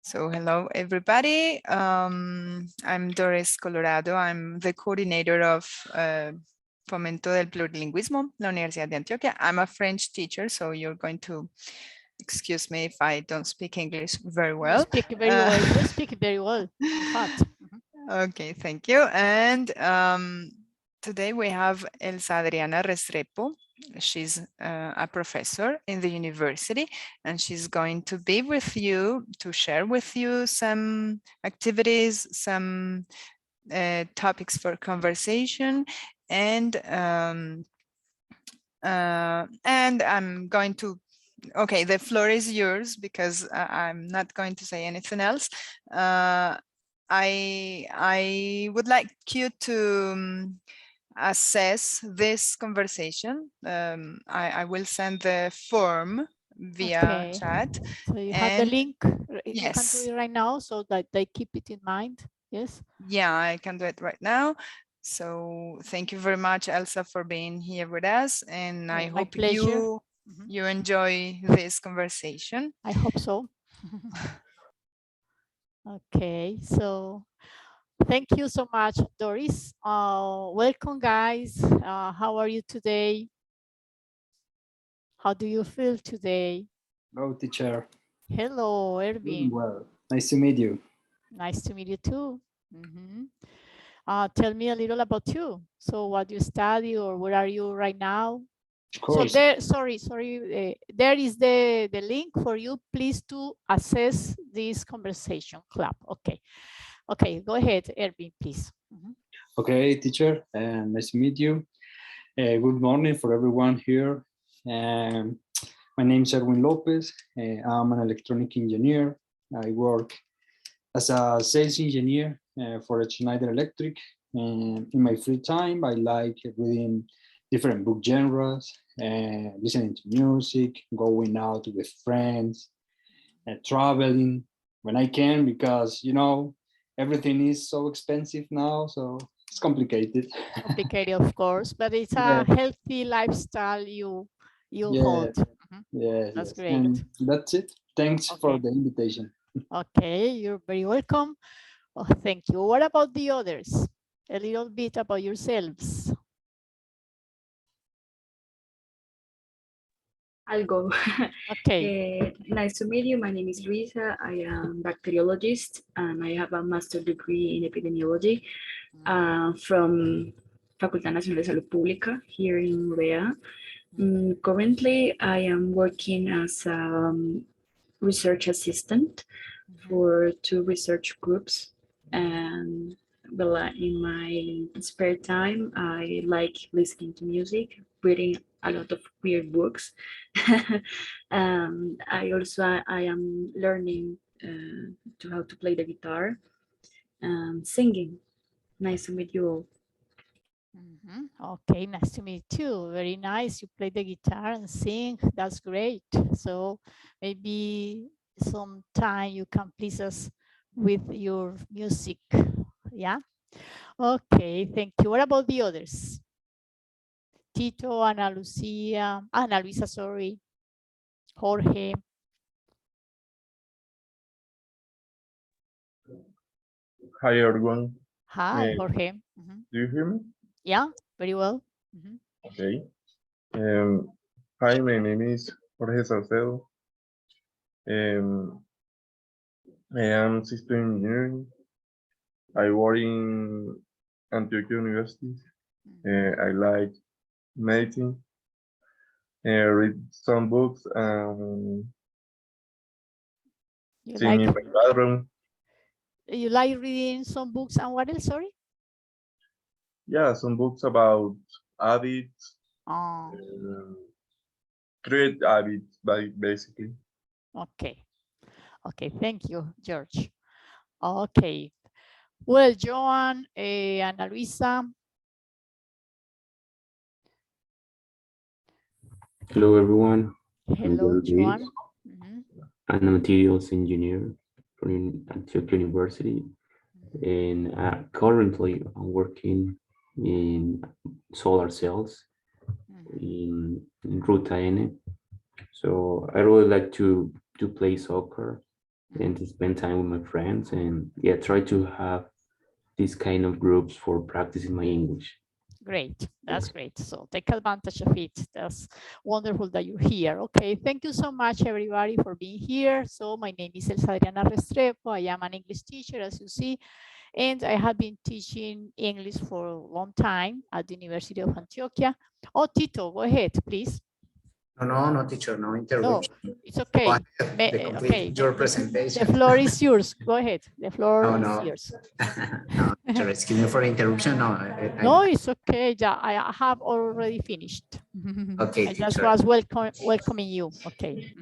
So hello, everybody. I'm Doris Colorado. I'm the coordinator of Fomento del Plurilingüismo, la Universidad de Antioquia. I'm a French teacher, so you're going to excuse me if I don't speak English very well. You speak very well. You speak very well, in fact. Okay, thank you. And today we have Elsa Adriana Restrepo. She's a professor in the university, and she's going to be with you to share with you some activities, some topics for conversation, and I'm going to, okay, the floor is yours because I'm not going to say anything else. I would like you to assess this conversation. I will send the form via chat. So you have the link. You can do Yes. it right now so that they keep it in mind. Yes. Yeah, I can do it right now. So thank you very much, Elsa, for being here with us. And I hope you enjoy this conversation. I hope so. Okay, so thank you so much, Doris. Welcome, guys. How are you today? How do you feel today? Hello, teacher. Hello, Erwin. Well, nice to meet you. Nice to meet you too. Tell me a little about you. So what you study or where are you right now? Of course. So there, sorry, there is the link for you, please, to access this conversation club. Okay, go ahead, Erwin, please. Okay, teacher, nice to meet you. Good morning for everyone here. My name is Erwin Lopez. I'm an electronic engineer. I work as a sales engineer for Schneider Electric. And in my free time, I like reading different book genres, listening to music, going out with friends, traveling when I can, because, you know, everything is so expensive now, so it's complicated. Complicated, of course, but it's a healthy lifestyle you hold. Yeah, that's great. And that's it. Thanks for the invitation. Okay, you're very welcome. Oh, thank you. What about the others? A little bit about yourselves. I'll go. Okay. Nice to meet you. My name is Luisa. I am bacteriologist and I have a master's degree in epidemiology from Facultad Nacional de Salud Pública here in UVA. Currently, I am working as a research assistant for 2 research groups. And well, in my spare time, I like listening to music, reading a lot of weird books. I am learning to how to play the guitar and singing. Nice to meet you all. Okay, nice to meet you. Very nice. You play the guitar and sing. That's great. So maybe sometime you can please us with your music. Yeah. Okay, thank you. What about the others? Tito, Ana Luisa, sorry. Jorge. Hi, everyone. Hi, Jorge. Do you hear me? Yeah, very well. Okay. Hi, my name is Jorge Salcedo. I am system engineering. I work in Antioquia University. I like medicine. Read some books and sing in my bathroom. You like reading some books and what else, sorry? Yeah, some books about habits. Create habits, basically. Okay. Okay, thank you, George. Okay. Well, Joan, Ana Luisa. Hello, everyone. Hello, Joan. I'm a materials engineer from Antioquia University. And currently I'm working in solar cells in Ruta N. So I really like to play soccer and to spend time with my friends, and yeah, try to have these kind of groups for practicing my English. Great, that's great. So take advantage of it. That's wonderful that you're here. Okay, thank you so much everybody for being here. So my name is Elsa Adriana Restrepo. I am an English teacher, as you see, and I have been teaching English for a long time at the University of Antioquia. Oh, Tito, go ahead, please. No, teacher, no interruption. No, it's okay. Okay, your presentation. The floor is yours. Go ahead. The floor is No. yours. No, teacher, excuse me for the interruption. No, No, it's okay. Yeah, I have already finished. Okay, I just teacher. was welcoming you. Okay.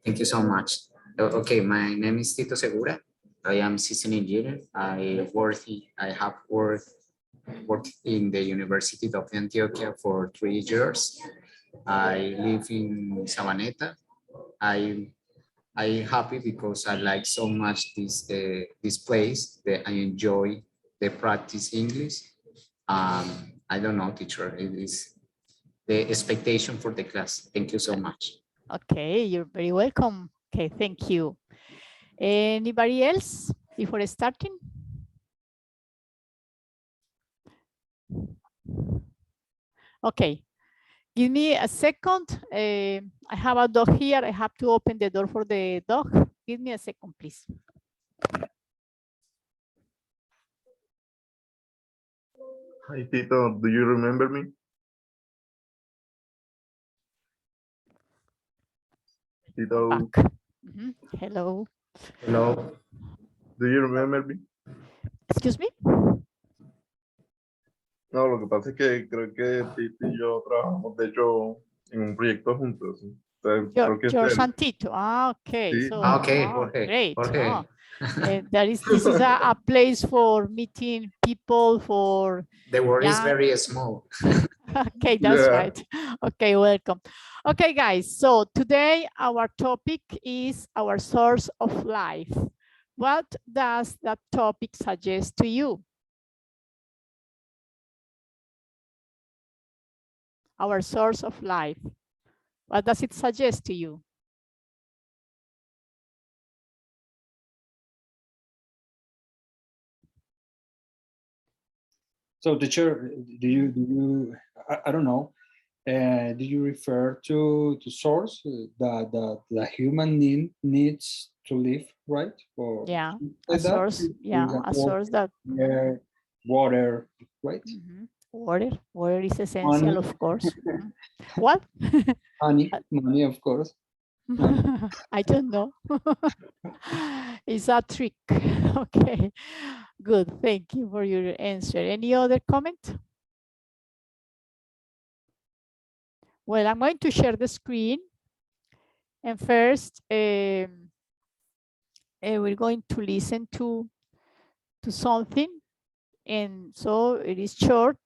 Thank you so much. Okay, my name is Tito Segura. I am system engineer. I have worked in the University of Antioquia for 3 years. I live in Sabaneta. I'm happy because I like so much this place that I enjoy the practice English. I don't know, teacher, it is the expectation for the class. Thank you so much. Okay, you're very welcome. Okay, thank you. Anybody else before starting? Okay, give me a second. I have a dog here. I have to open the door for the dog. Give me a second, please. Hi, Tito. Do you remember me? Tito, Back. Hello. Hello. do you remember me? Excuse me? No, lo que pasa es que creo que Tito y yo trabajamos, de hecho, en un proyecto juntos. Entonces, creo que Your es él. Santito. Ah, okay. Sí. So, Okay, oh, okay. great. Okay. Oh. This is a place for meeting people for. The world is Yeah. very small. Okay, that's Yeah. right. Okay, welcome. Okay, guys, so today our topic is our source of life. What does that topic suggest to you? Our source of life. What does it suggest to you? So, teacher, do you I don't know, do you refer to source that the human needs to live, right? Or Yeah, like a that? source. Yeah, a source that. Air, water, right? Water is essential, Money. of course. What? Money, of course. I don't know. It's a trick. Okay, good. Thank you for your answer. Any other comment? Well, I'm going to share the screen. And first, we're going to listen to something. And so it is short.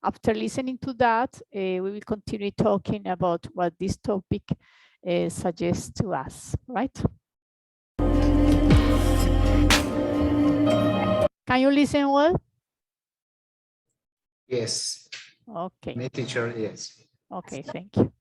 After listening to that, we will continue talking about what this topic suggests to us, right? Can you listen well? Yes. Okay. My teacher, yes. Okay, thank you.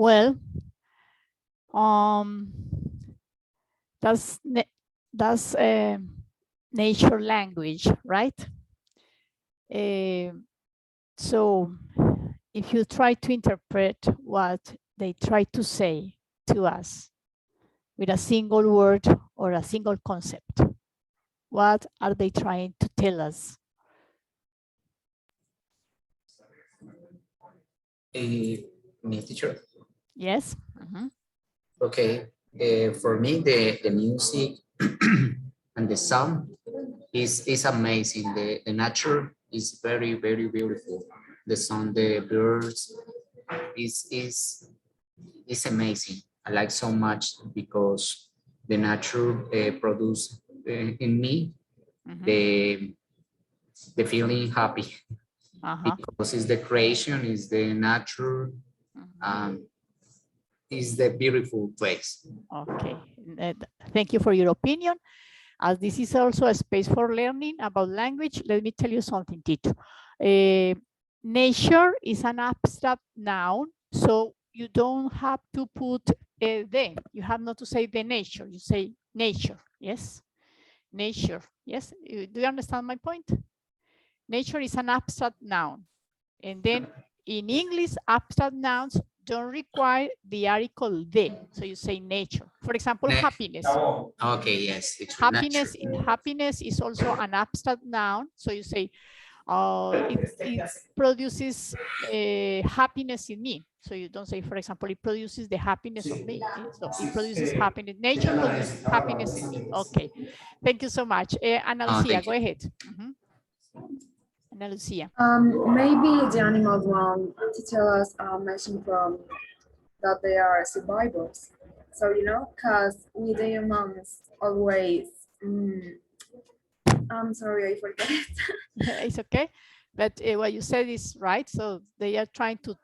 Well, that's nature language, right? So if you try to interpret what they try to say to us with a single word or a single concept, what are they trying to tell us? Me, teacher. Yes. Okay. For me, the music and the sound is amazing. The nature is very, very beautiful. The sound, the birds is amazing. I like so much because the nature produce in me the feeling happy because it's the creation, is the nature, is the beautiful place. Okay, thank you for your opinion. As this is also a space for learning about language, let me tell you something, Tito. Nature is an abstract noun, so you don't have to put the. You have not to say the nature. You say nature. Yes, nature. Yes. Do you understand my point? Nature is an abstract noun, and then in English, abstract nouns don't require the article the. So you say nature. For example, happiness. Okay, yes. It's Happiness. Happiness is also an abstract noun. So you say, it produces happiness in me. So you don't say, for example, it produces the happiness of me. So it produces happiness. Nature produces happiness in me. Okay. Thank you so much. Ana Lucia, go ahead. Ana Lucia. Maybe the animals want to tell us a message from that they are survivors. So, you know, because we the humans always, I'm sorry, I forget. It's okay. But what you said is right. So they are trying to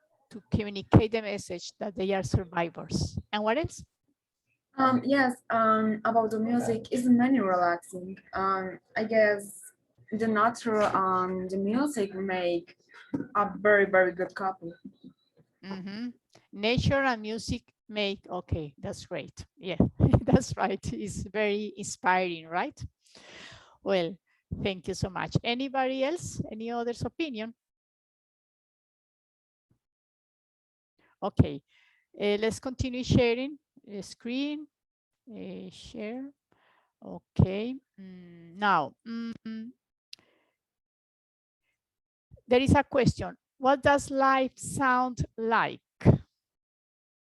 communicate the message that they are survivors. And what else? Yes, about the music is many relaxing. I guess the nature and the music make a very, very good couple. Nature and music make, okay, that's great. Yeah, that's right. It's very inspiring, right? Well, thank you so much. Anybody else? Any other's opinion? Okay, let's continue sharing screen. Share. Okay, now there is a question. What does life sound like?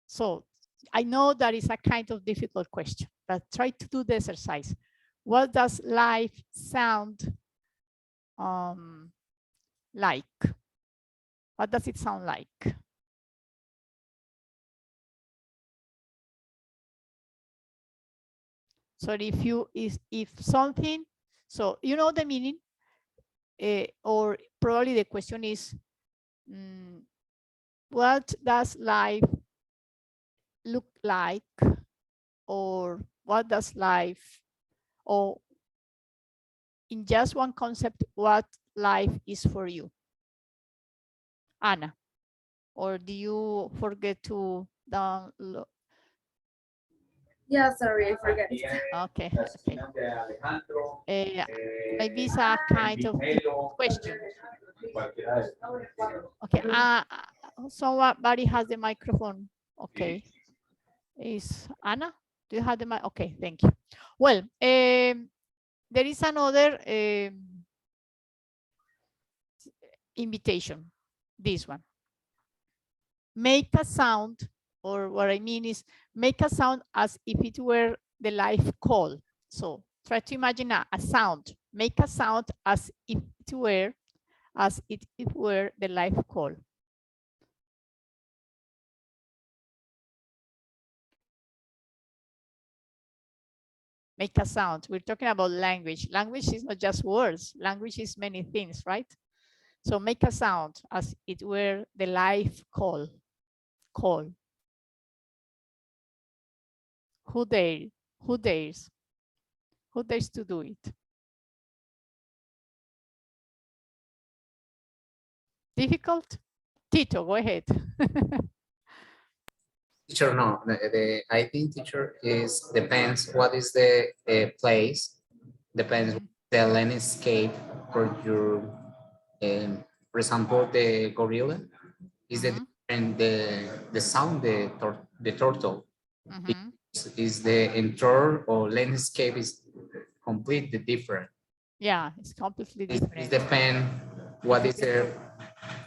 So I know that is a kind of difficult question, but try to do the exercise. What does life sound like? What does it sound like? So if something, so you know the meaning, or probably the question is, what does life look like? Or what does life, or in just one concept, what life is for you? Anna, or do you forget to download? Yeah, sorry, I forget. Okay, okay. Maybe it's a kind of question. Okay, somebody has the microphone. Okay, is Anna? Do you have the mic? Okay, thank you. Well, there is another invitation, this one. Make a sound, or what I mean is make a sound as if it were the live call. So try to imagine a sound. Make a sound as if it were the live call. Make a sound. We're talking about language. Language is not just words. Language is many things, right? So make a sound as it were the live call. Who dares? Who dares? Who dares to do it? Difficult? Tito, go ahead. Teacher, no, I think teacher is depends what is the place, depends the landscape for your, for example, the gorilla is the different, the sound, the turtle is the interior or landscape is completely different. Yeah, it's completely It different. depends what is the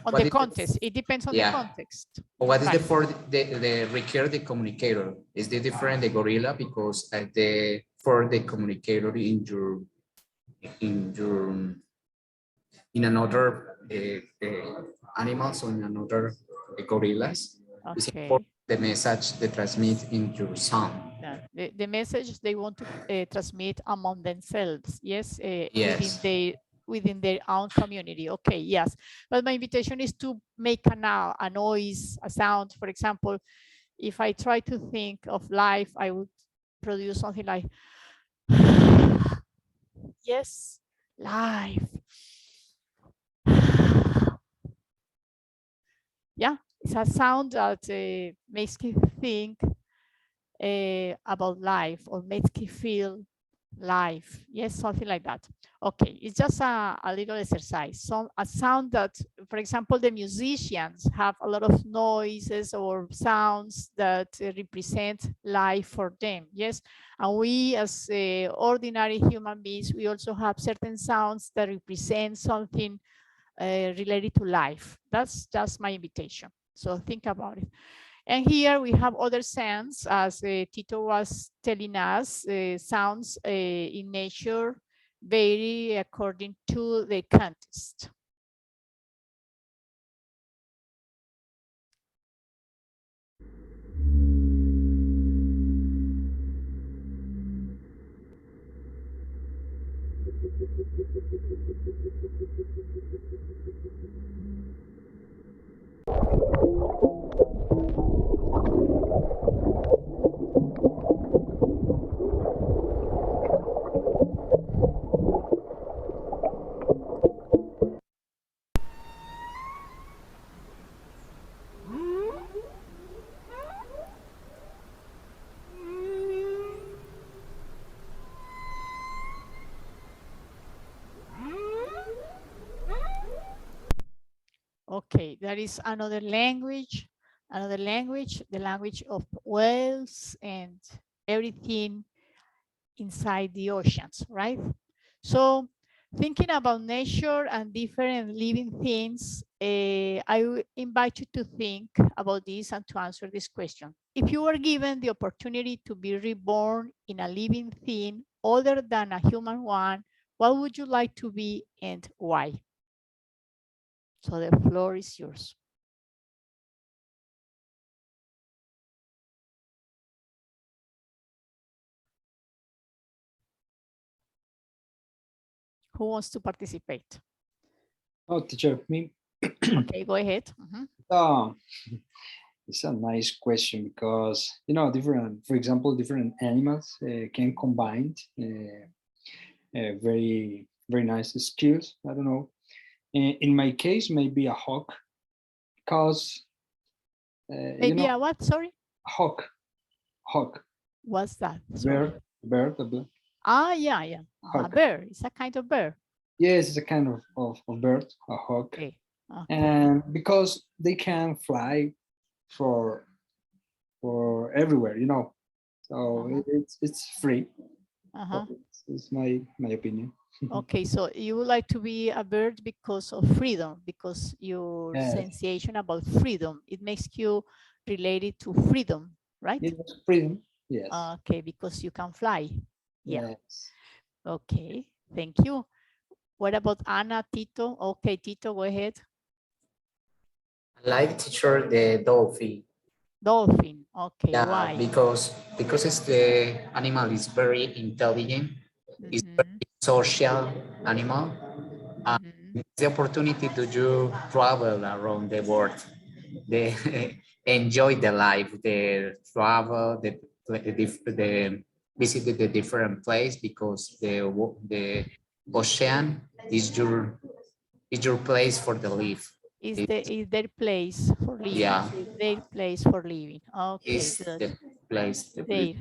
On what the is context, it depends on the yeah. context. What is the Right. for the require the communicator? Is the different the gorilla because the for the communicator in your in another animals or in another gorillas is Okay. important the message they transmit in your sound. Yeah. The message they want to transmit among themselves, yes, Yes. within their own community. Okay, yes. But my invitation is to make a noise, a sound. For example, if I try to think of life, I would produce something like, yes, life. Yeah, it's a sound that makes you think about life or makes you feel life. Yes, something like that. Okay, it's just a little exercise. So a sound that, for example, the musicians have a lot of noises or sounds that represent life for them. Yes, and we as ordinary human beings, we also have certain sounds that represent something related to life. That's just my invitation. So think about it. And here we have other sounds, as Tito was telling us, sounds in nature vary according to the context. Okay, there is another language, the language of whales and everything inside the oceans, right? So thinking about nature and different living things, I would invite you to think about this and to answer this question. If you were given the opportunity to be reborn in a living thing other than a human one, what would you like to be and why? So the floor is yours. Who wants to participate? Oh, teacher, me. Okay, go ahead. Oh, it's a nice question because, you know, different, for example, different animals can combine very, very nice skills. I don't know. In my case, maybe a hawk, because, Maybe you know, a what? Sorry? hawk. What's that? Sorry. Bird. Ah, yeah. A Hawk. bear. It's a kind of bear. Yes, it's a kind of bird, a hawk. Okay. And because they can fly for everywhere, you know, so it's free. It's my opinion. Okay, so you would like to be a bird because of freedom, because your sensation about freedom, it makes you related to freedom, right? Yes, freedom. Yes. Okay, because you can fly. Yeah. Yes. Okay, thank you. What about Ana, Tito? Okay, Tito, go ahead. I like teacher the dolphin. Dolphin. Okay, yeah, why? Because it's the animal is very intelligent. It's very social animal. It's the opportunity to you travel around the world. They enjoy the life, the travel, the visit the different place because the ocean is your place for the life. Is their place for living? Yeah. Is their place for living? Okay, Is good. the place to be.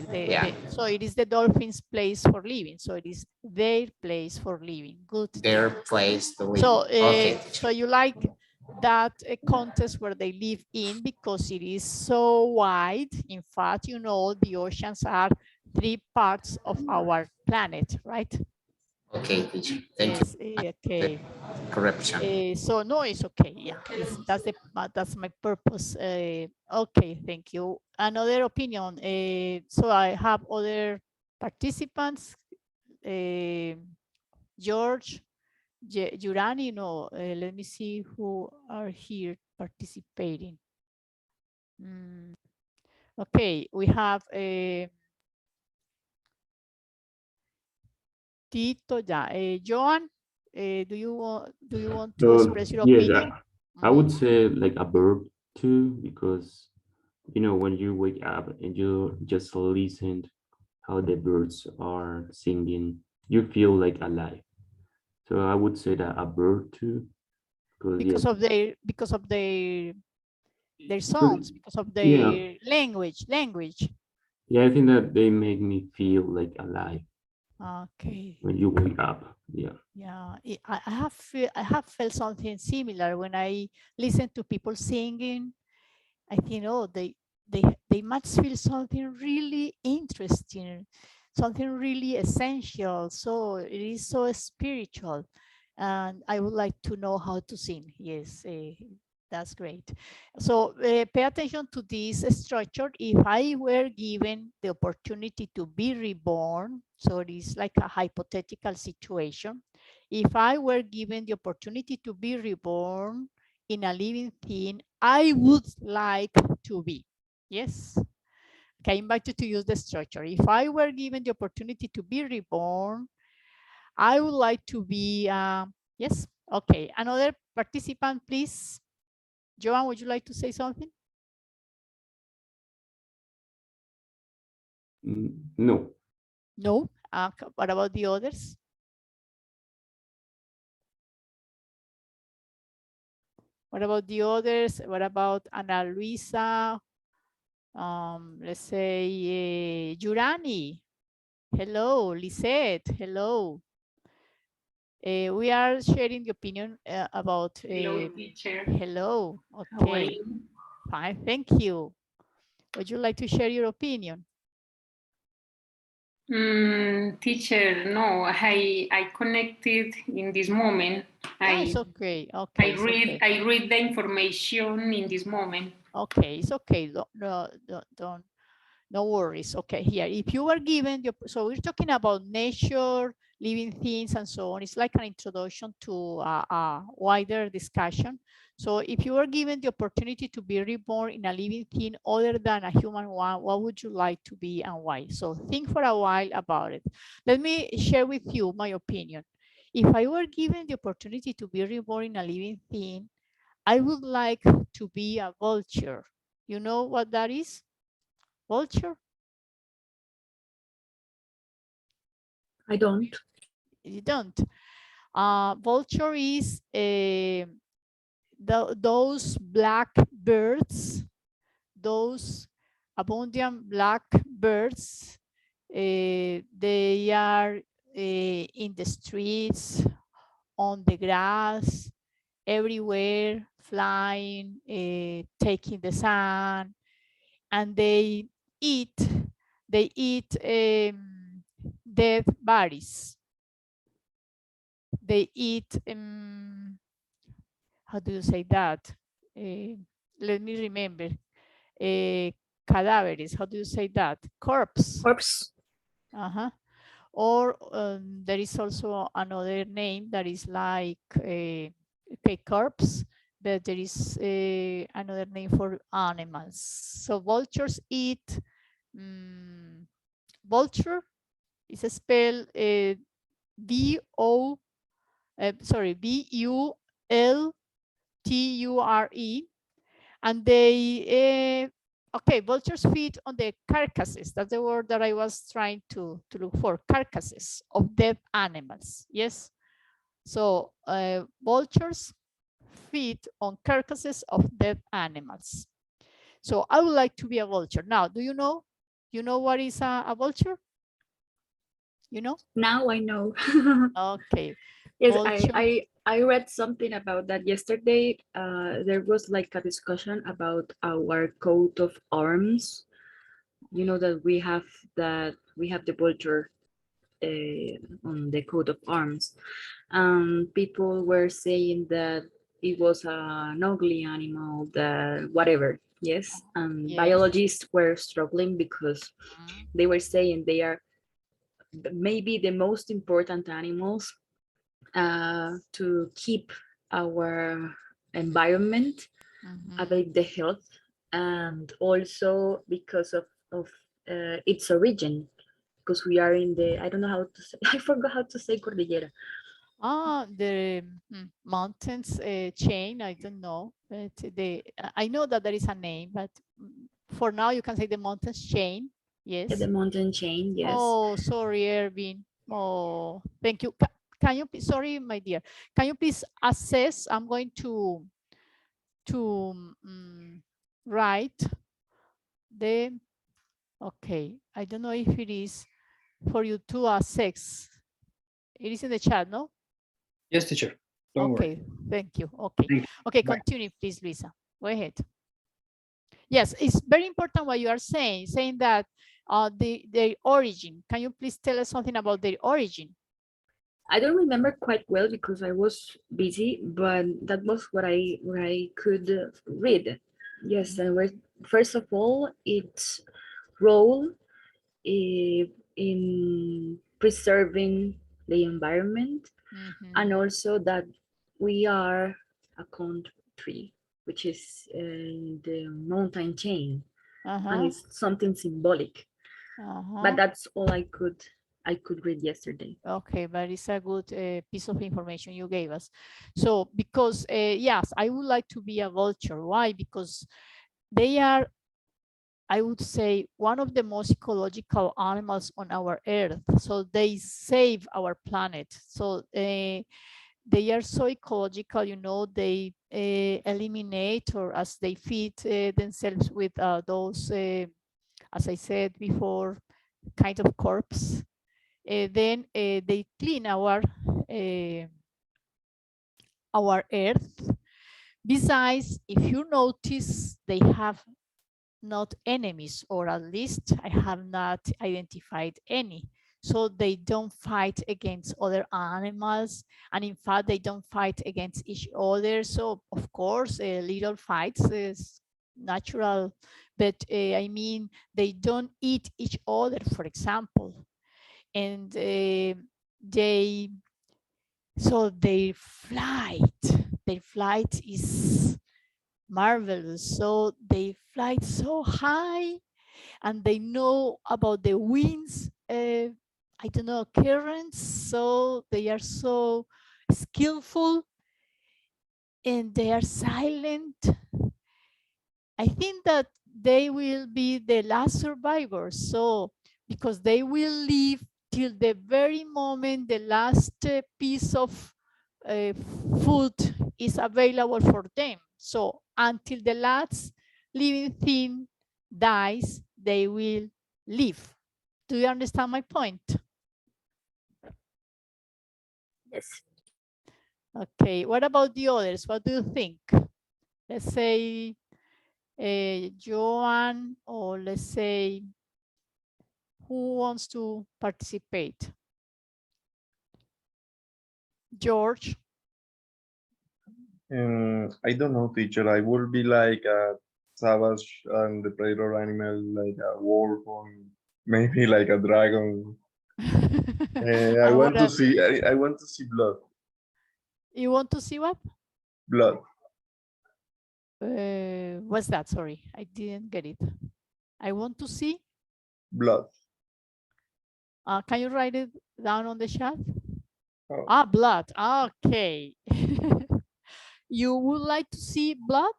Yeah. So it is the dolphin's place for living. So it is their place for living. Good. Their place to live. So, Okay. so you like that context where they live in because it is so wide. In fact, you know, the oceans are 3 parts of our planet, right? Okay, teacher. Thank Yes, you. okay. Correction. So no, it's okay. Yeah, that's my purpose. Okay, thank you. Another opinion. So I have other participants. George, Jurani, no. Let me see who are here participating. Okay, we have Tito. Yeah, Joan. Do you want to express your Yes, opinion? I would say like a bird too, because you know when you wake up and you just listen how the birds are singing, you feel like alive. So I would say that a bird too, Because yes, of their because- songs, because of yeah, their language. yeah, I think that they make me feel like alive Okay. when you wake up. Yeah. Yeah, I have felt something similar when I listen to people singing. I think, oh, they must feel something really interesting, something really essential. So it is so spiritual, and I would like to know how to sing. Yes, that's great. So pay attention to this structure. If I were given the opportunity to be reborn, so it is like a hypothetical situation. If I were given the opportunity to be reborn in a living thing, I would like to be. Yes. Okay, I invite you to use the structure. If I were given the opportunity to be reborn, I would like to be, yes. Okay, another participant, please. Joan, would you like to say something? No. No. What about the others? What about the others? What about Ana Luisa? Let's say Jurani. Hello, Lisette. Hello. We are sharing the opinion about. Hello, teacher. Hello. How are Okay. you? Fine. Thank you. Would you like to share your opinion? Teacher, no, I connected in this moment. Yeah, it's okay. Okay, I read the information in this moment. Okay, it's okay. Don't no worries. Okay, here, if you were given the, so we're talking about nature, living things, and so on. It's like an introduction to a wider discussion. So if you were given the opportunity to be reborn in a living thing other than a human one, what would you like to be and why? So think for a while about it. Let me share with you my opinion. If I were given the opportunity to be reborn in a living thing, I would like to be a vulture. You know what that is? Vulture? I don't. You don't. Vulture is those black birds, those abundant black birds. They are in the streets, on the grass, everywhere, flying, taking the sun, and eat, they eat dead bodies. They eat, how do you say that? Let me remember. Cadaveres, how do you say that? Corpse. Corpse. Or there is also another name that is like, okay, corpse, but there is another name for animals. So vultures eat, vulture is spelled Vulture, and they okay, vultures feed on the carcasses. That's the word that I was trying to look for, carcasses of dead animals. Yes, so vultures feed on carcasses of dead animals. So I would like to be a vulture. Now, do you know what is a vulture? You know? Now I know. Okay. Yes, Vulture. I read something about that yesterday. There was like a discussion about our coat of arms. You know that we have the vulture on the coat of arms. People were saying that it was an ugly animal, that whatever. Yes, Yes. biologists were struggling because Mhm. they were saying they are maybe the most important animals to keep our environment Mhm. about the health, and also because of its origin, because we are in the, I don't know how to say, I forgot how to say cordillera. The mountains chain, I don't know, but I know that there is a name, but for now you can say the mountains chain. Yes. The mountain chain, yes. Oh, sorry, Erwin. Oh, thank you. Can you please, sorry, my dear, can you please assess? I'm going to write the, okay, I don't know if it is for you to assess. It is in the chat, no? Yes, teacher. Don't Okay, worry. thank you. Okay, Thank you. okay, Bye. continue, please, Luisa. Go ahead. Yes, it's very important what you are saying that the origin. Can you please tell us something about their origin? I don't remember quite well because I was busy, but that was what I could read. Yes, and first of all, its role in preserving the environment, and also that we are a country which is in the mountain chain, and it's something symbolic. But that's all I could read yesterday. Okay, but it's a good piece of information you gave us. So because yes, I would like to be a vulture. Why? Because they are, I would say, one of the most ecological animals on our earth. So they save our planet. So they are so ecological, you know, they eliminate, or as they feed themselves with those, as I said before, kind of corpse. Then they clean our earth. Besides, if you notice, they have not enemies, or at least I have not identified any. So they don't fight against other animals, and in fact they don't fight against each other. So of course little fights is natural, but I mean, they don't eat each other, for example. And so their flight is marvelous. So they fly so high, and they know about the winds, I don't know, currents. So they are so skillful, and they are silent. I think that they will be the last survivors. So because they will live till the very moment the last piece of food is available for them. So until the last living thing dies, they will live. Do you understand my point? Yes. Okay, what about the others? What do you think? Let's say Joan, or let's say, who wants to participate? George? I don't know, teacher. I would be like a savage and the predator animal, like a wolf or maybe like a dragon. I want to see. I want to see blood. You want to see what? Blood. What's that? Sorry, I didn't get it. I want to see blood. Can you write it down on the chat? Oh. Blood. Okay. You would like to see blood?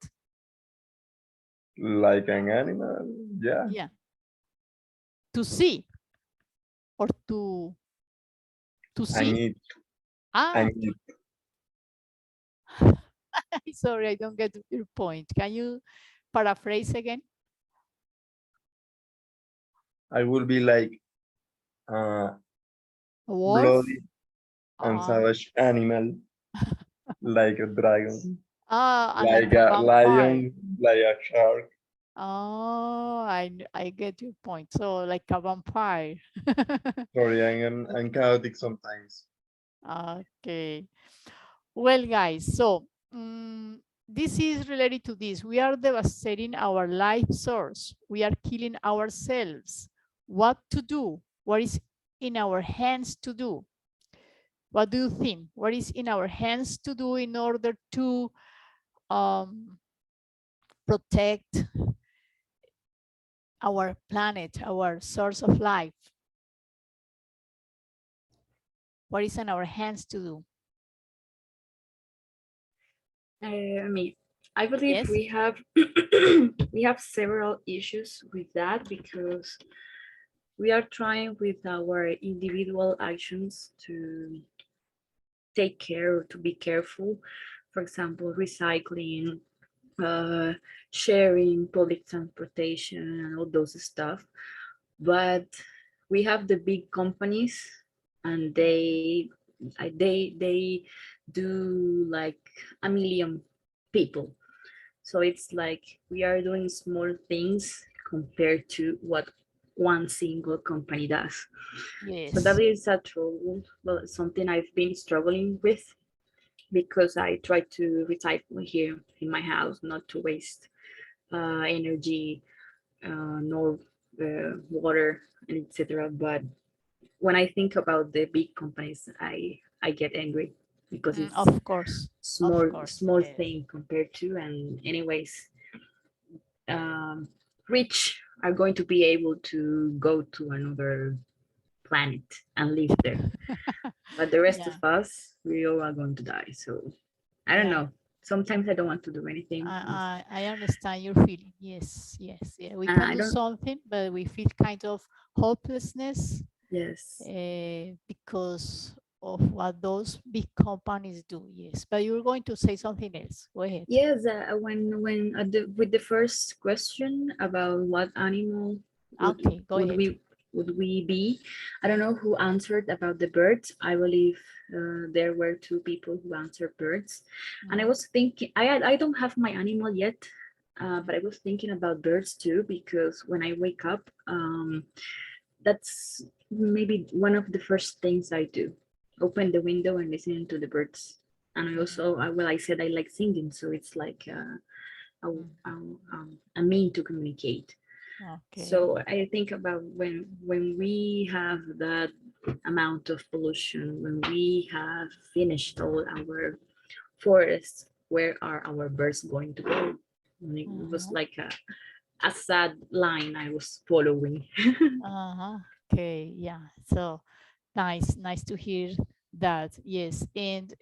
Like an animal? Yeah. Yeah. To see or to see? I need. Sorry, I don't get your point. Can you paraphrase again? I will be like A wolf? bloody and Uh, savage animal, like a dragon, and like like a a vampire. lion, like a shark. Oh, I get your point. So like a vampire. Sorry, I'm Okay. chaotic sometimes. Okay. Well, guys, so this is related to this. We are devastating our life source. We are killing ourselves. What to do? What is in our hands to do? What do you think? What is in our hands to do in order to protect our planet, our source of life? What is in our hands to do? I believe Yes. we have we have several issues with that because we are trying with our individual actions to take care or to be careful. For example, recycling, uh, sharing, public transportation, and all those stuff. But we have the big companies, and they do like a million people. So it's like we are doing small things compared to what one single company does. So that Yes. is a trouble, well, something I've been struggling with because I try to recycle here in my house, not to waste energy, nor water, and etc. But when I think about the big companies, I get angry because it's Of course. Of course. small Yes. thing compared to, and anyways, rich are going to be able to go to another planet and live there, but the rest Yeah. of us, we all are going to die. So I don't Yeah. know. Sometimes I don't want to do anything. I understand your feeling. Yes, yes, yeah. We can I do don't. something, but we feel kind of hopelessness Yes. because of what those big companies do. Yes, but you're going to say something else. Go ahead. Yes. When with the first question about what animal Okay, go would ahead. we be, I don't know who answered about the birds. I believe there were two people who answered birds, and I was thinking I don't have my animal yet, but I was thinking about birds too because when I wake up, that's maybe one of the first things I do. Open the window and listen to the birds. And I also, well, I said I like singing, so it's like a mean to communicate. Okay. So I think about when we have that amount of pollution, when we have finished all our forests, where are our birds going to go? And it was like a sad line I was following. Okay, yeah. So nice to hear that. Yes, and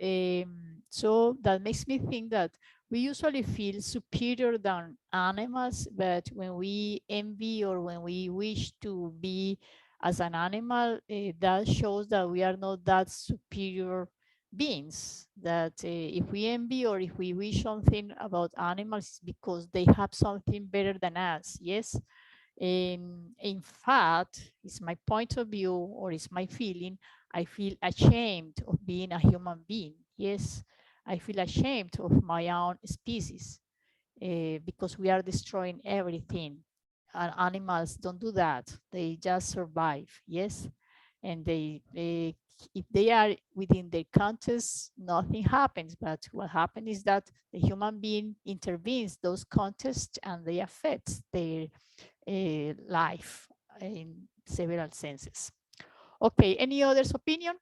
so that makes me think that we usually feel superior than animals, but when we envy or when we wish to be as an animal, that shows that we are not that superior beings. That if we envy or if we wish something about animals, it's because they have something better than us. Yes. In fact, it's my point of view or it's my feeling, I feel ashamed of being a human being. Yes, I feel ashamed of my own species because we are destroying everything. And animals don't do that. They just survive. Yes. And if they are within their context, nothing happens. But what happens is that the human being intervenes those contexts and they affect their life in several senses. Okay, any other's opinion?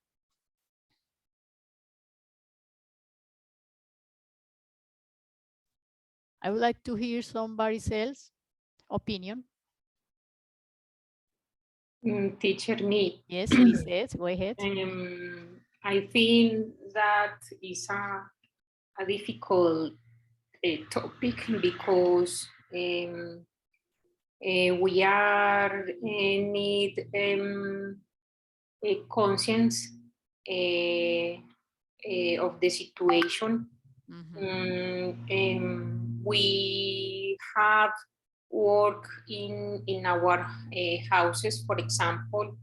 I would like to hear somebody else's opinion. Teacher me. Yes, Lisette, go ahead. I think that is a difficult topic because we are need a conscience of the situation We have work in our houses, for example,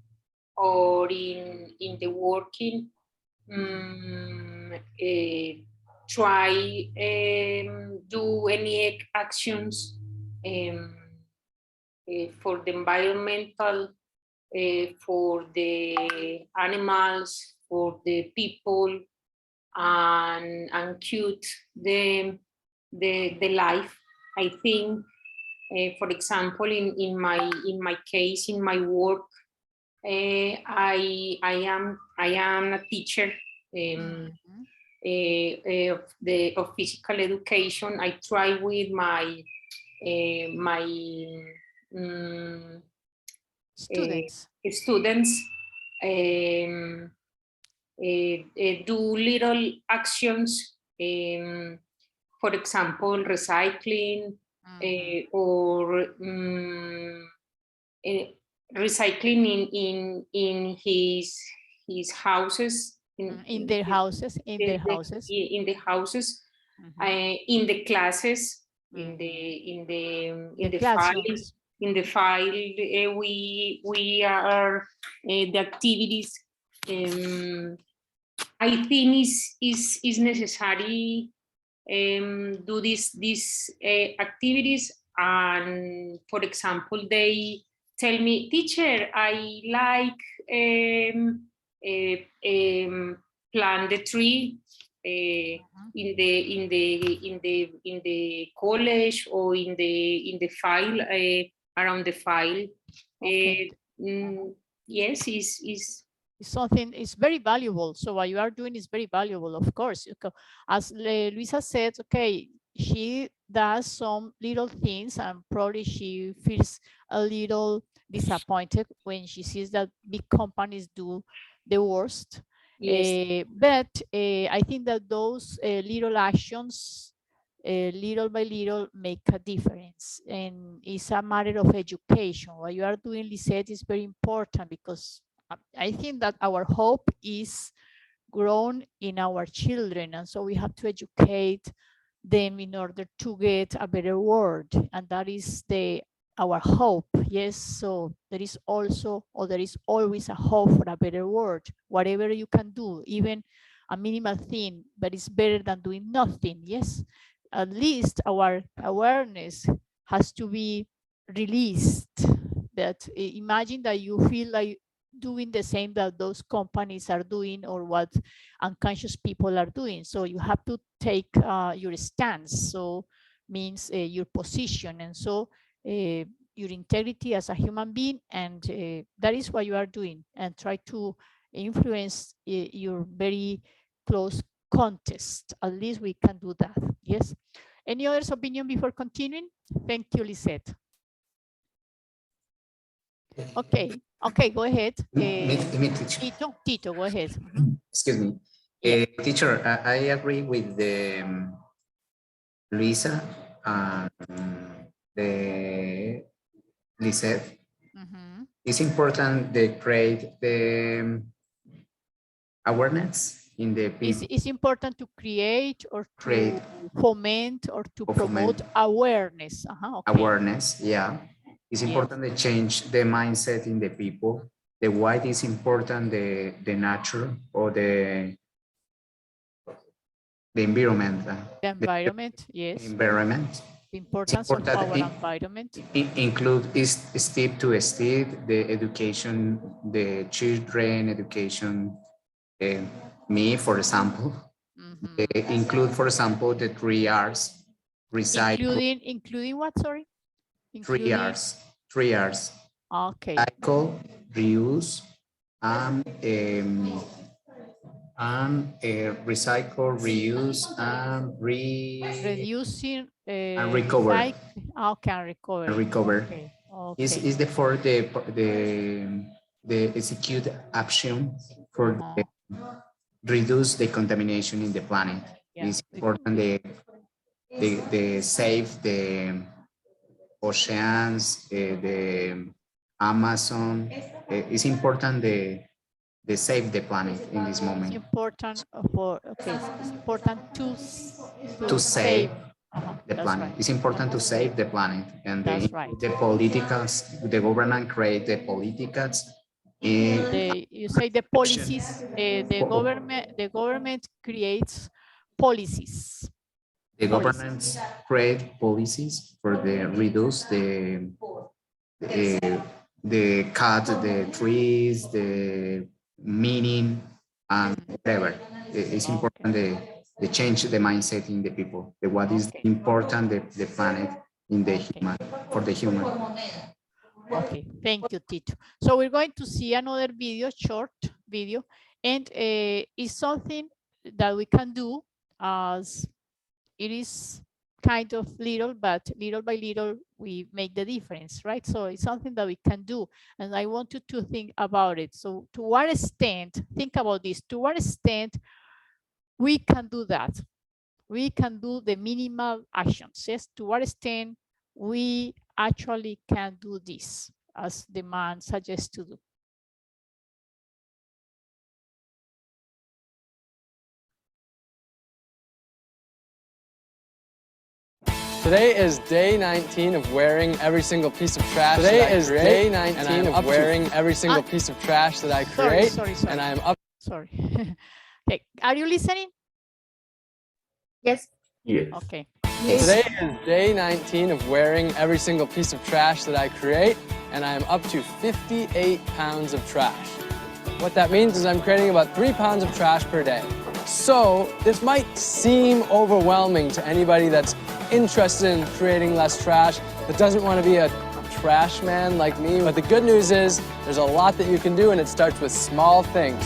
or in the working, try do any actions for the environmental, for the animals, for the people, and cute the life. I think, for example, in my case, in my work, I am a teacher of physical education. I try with my students do little actions, for example, recycling, or recycling in his houses, in their houses, in the houses, in the classes, in the classrooms. file, we are the activities. I think is necessary do these activities, and for example, they tell me, teacher, I like plant the tree in the college, or in the file, around the file. Okay. Yes, is something is very valuable. So what you are doing is very valuable, of course. As Luisa said, okay, she does some little things, and probably she feels a little disappointed when she sees that big companies do the worst. Yes. But I think that those little actions, little by little, make a difference, and it's a matter of education. What you are doing, Lisette, is very important, because I think that our hope is grown in our children, and so we have to educate them in order to get a better world, and that is our hope. Yes, so there is also, or there is always, a hope for a better world. Whatever you can do, even a minimal thing, but it's better than doing nothing. Yes, at least our awareness has to be released. That imagine that you feel like doing the same that those companies are doing, or what unconscious people are doing. So you have to take your stance, so means your position, and so your integrity as a human being, and that is what you are doing, and try to influence your very close context. At least we can do that. Yes. Any other opinion before continuing? Thank you, Lisette. Okay, go ahead. Tito, go ahead. Excuse me. Teacher, I agree with the Luisa and the Lisette. It's important to create the awareness in the people. It's important to create, or to foment, or to promote awareness. Okay. Awareness, yeah. It's important to change the mindset in the people. The why is important, the nature, or the environment. The environment, yes. Environment. The importance of our environment. Include is step to step the education, the children education. Me, for example, include, for example, the 3 R's. Recycle. Including what? Sorry. 3 R's. 3 R's. Okay. Recycle, reuse, and recycle, reuse, and reducing and recover. Okay, recover. And recover. Okay. Is the for the execute action for reduce the contamination in the planet. Yeah. It's important the save the oceans, the Amazon. It's important the save the planet in this moment. It's important it's important to to save the That's planet. right. It's important to save the planet, and That's right. the politicals, the government create the politicals. You say the policies, the government creates policies. The governments create policies for the reduce the cut the trees, the mining, and whatever. It's important the change the mindset in the people. The what is important the planet in the human for the human. Okay, thank you, Tito. So we're going to see another video, short video, and it's something that we can do as it is kind of little, but little by little we make the difference, right? So it's something that we can do, and I want you to think about it. So to what extent, think about this, to what extent we can do that? We can do the minimal actions, yes? To what extent we actually can do this as the man suggests to do. Today is day 19 of wearing every single piece of trash. Today is day 19 of wearing every single piece of trash that I create. Sorry. And I am up. Sorry. Okay, are you listening? Yes. Yes. Okay. Today is day 19 of wearing every single piece of trash that I create, and I am up to 58 pounds of trash. What that means is I'm creating about 3 pounds of trash per day. So this might seem overwhelming to anybody that's interested in creating less trash, that doesn't want to be a trash man like me. But the good news is there's a lot that you can do, and it starts with small things.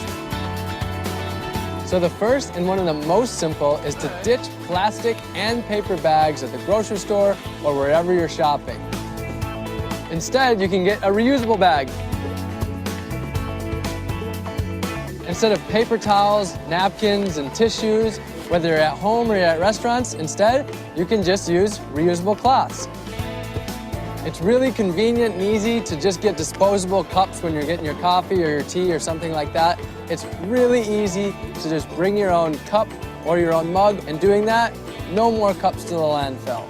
So the first and one of the most simple is to ditch plastic and paper bags at the grocery store or wherever you're shopping. Instead, you can get a reusable bag. Instead of paper towels, napkins, and tissues, whether you're at home or you're at restaurants, instead, you can just use reusable cloths. It's really convenient and easy to just get disposable cups when you're getting your coffee or your tea or something like that. It's really easy to just bring your own cup or your own mug, and doing that, no more cups to the landfill.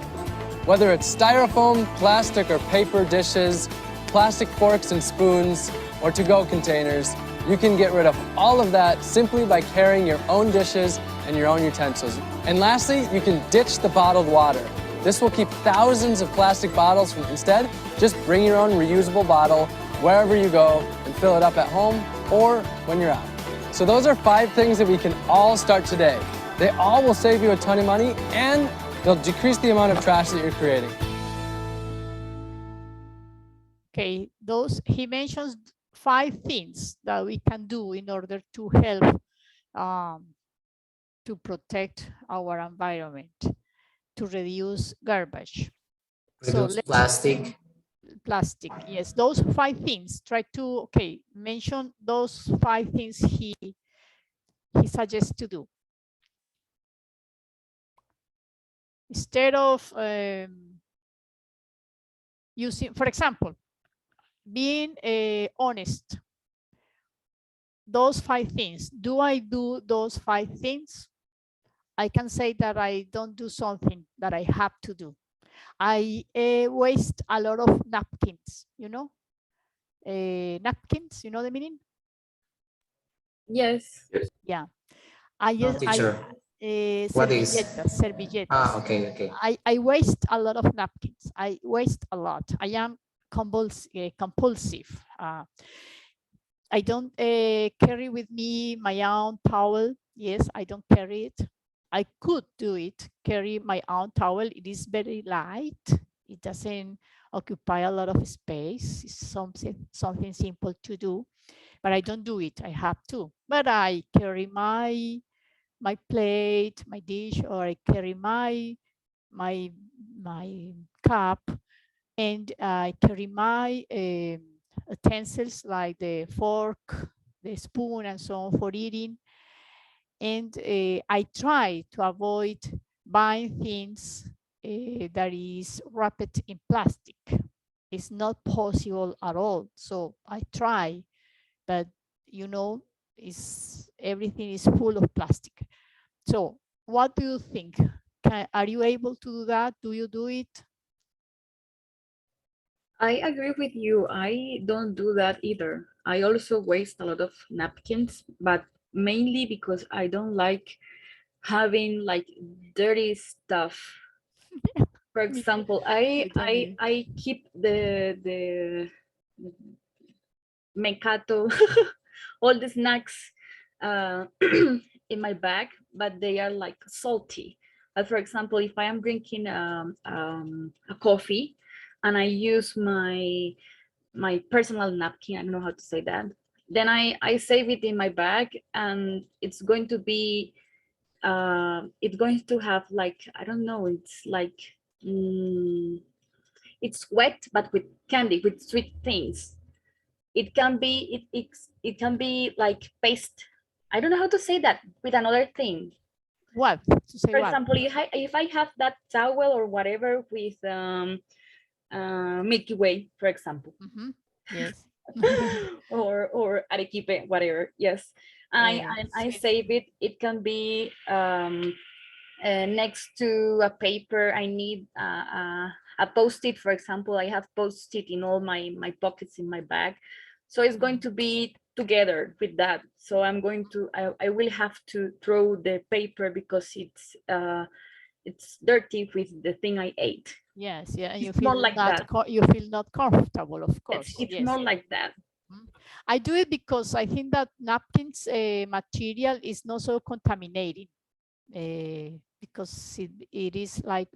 Whether it's styrofoam, plastic, or paper dishes, plastic forks and spoons, or to-go containers, you can get rid of all of that simply by carrying your own dishes and your own utensils. And lastly, you can ditch the bottled water. This will keep thousands of plastic bottles from instead, just bring your own reusable bottle wherever you go and fill it up at home or when you're out. So those are 5 things that we can all start today. They all will save you a ton of money, and they'll decrease the amount of trash that you're creating. Okay, he mentions 5 things that we can do in order to help to protect our environment, to reduce garbage. Reduce plastic. Plastic, yes, those 5 things. Try to, mention those 5 things he suggests to do. Instead of using, for example, being honest. Those 5 things. Do I do those 5 things? I can say that I don't do something that I have to do. I waste a lot of napkins, you know? Napkins, you know the meaning? Yes. Yeah. I just, What is? servilletas. Ah, okay. I waste a lot of napkins. I waste a lot. I am compulsive. I don't carry with me my own towel. Yes, I don't carry it. I could do it, carry my own towel. It is very light. It doesn't occupy a lot of space. It's something simple to do, but I don't do it. I have to. But I carry my plate, my dish, or I carry my cup, and I carry my utensils like the fork, the spoon, and so on for eating. And I try to avoid buying things that is wrapped in plastic. It's not possible at all. So I try, but you know, everything is full of plastic. So what do you think? Are you able to do that? Do you do it? I agree with you. I don't do that either. I also waste a lot of napkins, but mainly because I don't like having like dirty stuff. For example, I keep the mecato, all the snacks in my bag, but they are like salty. For example, if I am drinking a coffee and I use my personal napkin, I don't know how to say that, then I save it in my bag, and it's going to be it's going to have like, I don't know, it's like it's wet but with candy, with sweet things. It can be it can be like paste, I don't know how to say that, with another thing. What? For example, if I have that towel or whatever with Milky Way, for example. Yes. or arequipe, whatever. Yes. I save it. It can be next to a paper. I need a post-it, for example. I have post-it in all my pockets in my bag. So it's going to be together with that. So I'm going to, I will have to throw the paper because it's dirty with the thing I ate. Yes, yeah, and you It's feel not like that. You feel not comfortable, of course. It's yes. not like that. I do it because I think that napkins material is not so contaminating because it is like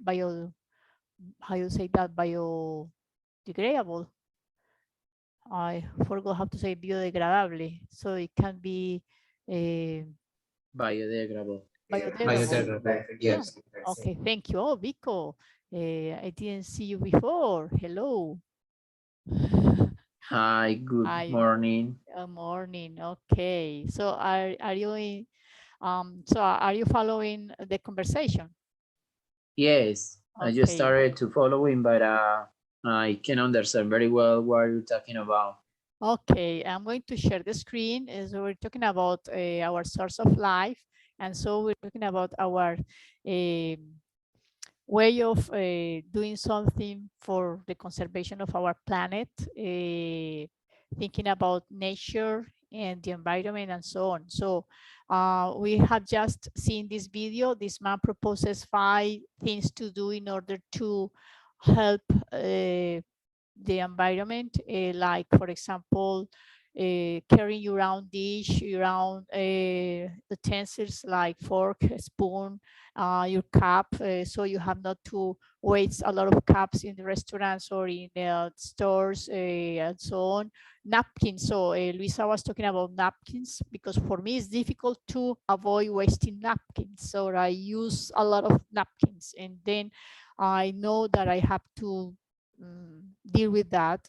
how you say that, biodegradable. I forgot how to say biodegradable. So it can be biodegradable. Biodegradable. Yes. Okay, thank you. Oh, Vico, I didn't see you before. Hello. Hi, good morning. Good morning. Okay. So are you in, so are you following the conversation? Yes, okay. I just started to following, but I can understand very well what you're talking about. Okay, I'm going to share the screen. So we're talking about our source of life. And so we're talking about our way of doing something for the conservation of our planet, thinking about nature and the environment and so on. So we have just seen this video. This man proposes 5 things to do in order to help the environment, like, for example, carrying your own dish, your own utensils like fork, spoon, your cup, so you have not to waste a lot of cups in the restaurants or in stores and so on. Napkins. So Luisa was talking about napkins because for me it's difficult to avoid wasting napkins. So I use a lot of napkins, and then I know that I have to deal with that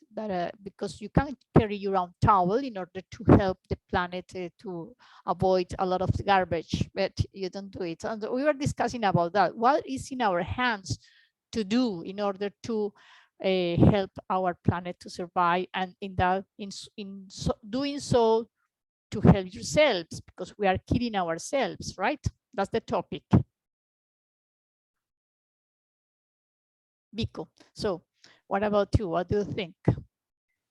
because you can't carry your own towel in order to help the planet to avoid a lot of garbage, but you don't do it. And we were discussing about that. What is in our hands to do in order to help our planet to survive, and doing so to help yourselves, because we are killing ourselves, right? That's the topic. Vico, so what about you? What do you think?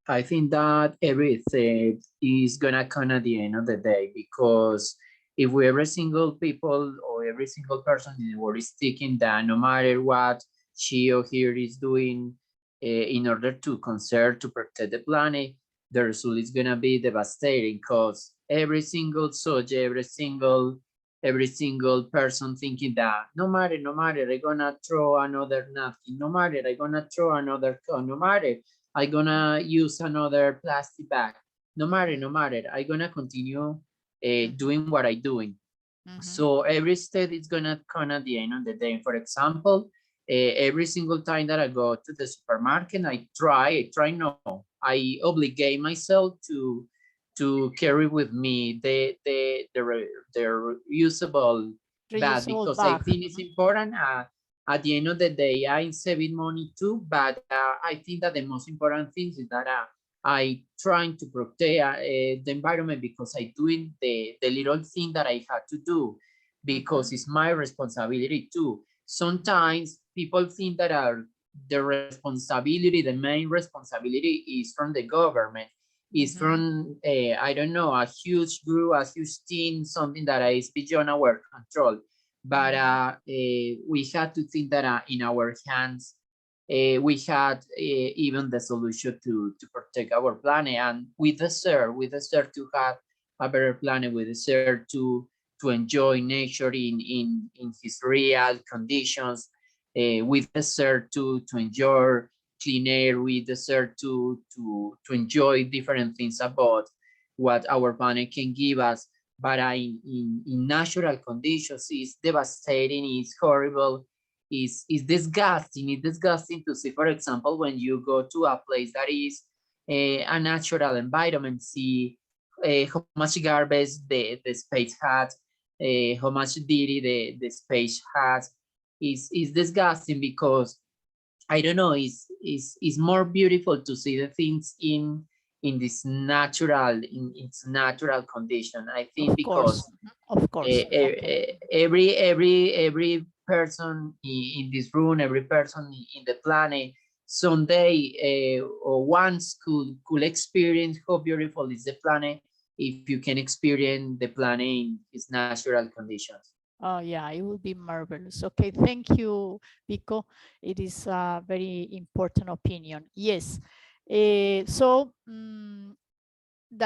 I think that everything is gonna come at the end of the day, because if we every single people or every single person in the world is thinking that no matter what she or he is doing in order to conserve, to protect the planet, the result is gonna be devastating, because every single subject, every single person thinking that no matter, I'm gonna throw another napkin, no matter, I'm gonna throw another cone, no matter, I'm gonna use another plastic bag, no matter, I'm gonna continue doing what I'm doing. So every step is gonna come at the end of the day. For example, every single time that I go to the supermarket, I obligate myself to carry with me the reusable bag, because I think it's important. At the end of the day, I'm saving money too, but I think that the most important thing is that I trying to protect the environment, because I doing the little thing that I had to do, because it's my responsibility too. sometimes people think that the responsibility, the main responsibility is from the government, is from, I don't know, a huge group, a huge team, something that is beyond our control. But we had to think that in our hands, we had even the solution to protect our planet, and we deserve to have a better planet. We deserve to enjoy nature in his real conditions. We deserve to enjoy clean air. We deserve to enjoy different things about what our planet can give us. But in natural conditions, it's devastating, it's horrible, is disgusting. It's disgusting to see, for example, when you go to a place that is a natural environment, see how much garbage the space has, how much dirty the space has. Is disgusting, because I don't know, it's more beautiful to see the things in this natural, in its natural condition. I think because of course, every person in this room, every person in the planet, someday or once could experience how beautiful is the planet, if you can experience the planet in its natural conditions. Oh yeah, it would be marvelous. Okay, thank you, Pico. It is a very important opinion. Yes. That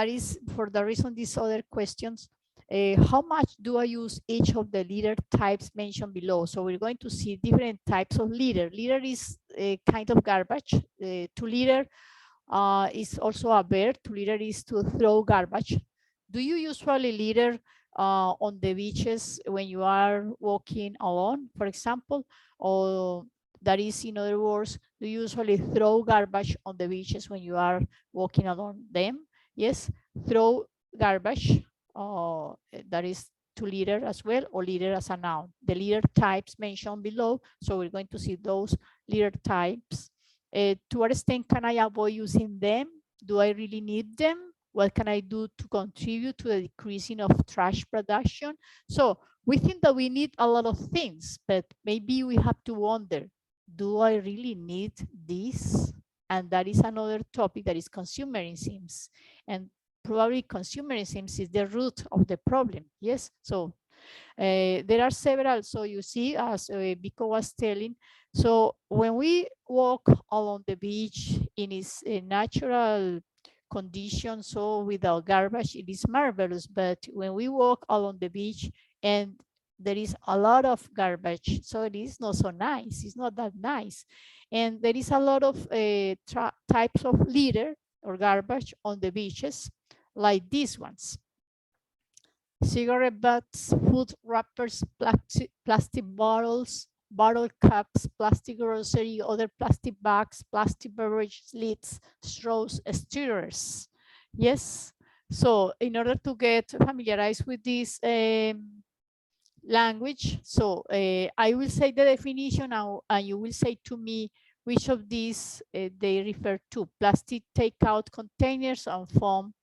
is for the reason these other questions. How much do I use each of the litter types mentioned below? So we're going to see different types of litter. Litter is a kind of garbage. To litter is also a verb. To litter is to throw garbage. Do you usually litter on the beaches when you are walking alone, for example? Or that is, in other words, do you usually throw garbage on the beaches when you are walking along them? Yes, throw garbage, that is to litter as well, or litter as a noun. The litter types mentioned below, so we're going to see those litter types. To what extent can I avoid using them? Do I really need them? What can I do to contribute to the decreasing of trash production? So we think that we need a lot of things, but maybe we have to wonder, do I really need this? And that is another topic, that is consumerism. And probably consumerism is the root of the problem. Yes. So there are several. So you see, as Vico was telling, so when we walk along the beach in its natural conditions, so without garbage, it is marvelous. But when we walk along the beach and there is a lot of garbage, so it is not so nice. It's not that nice. And there is a lot of types of litter or garbage on the beaches, like these ones. Cigarette butts, food wrappers, plastic bottles, bottle caps, plastic grocery, other plastic bags, plastic beverage lids, straws, stirrers. Yes. So in order to get familiarized with this language, so I will say the definition now, and you will say to me which of these they refer to: plastic takeout containers and foam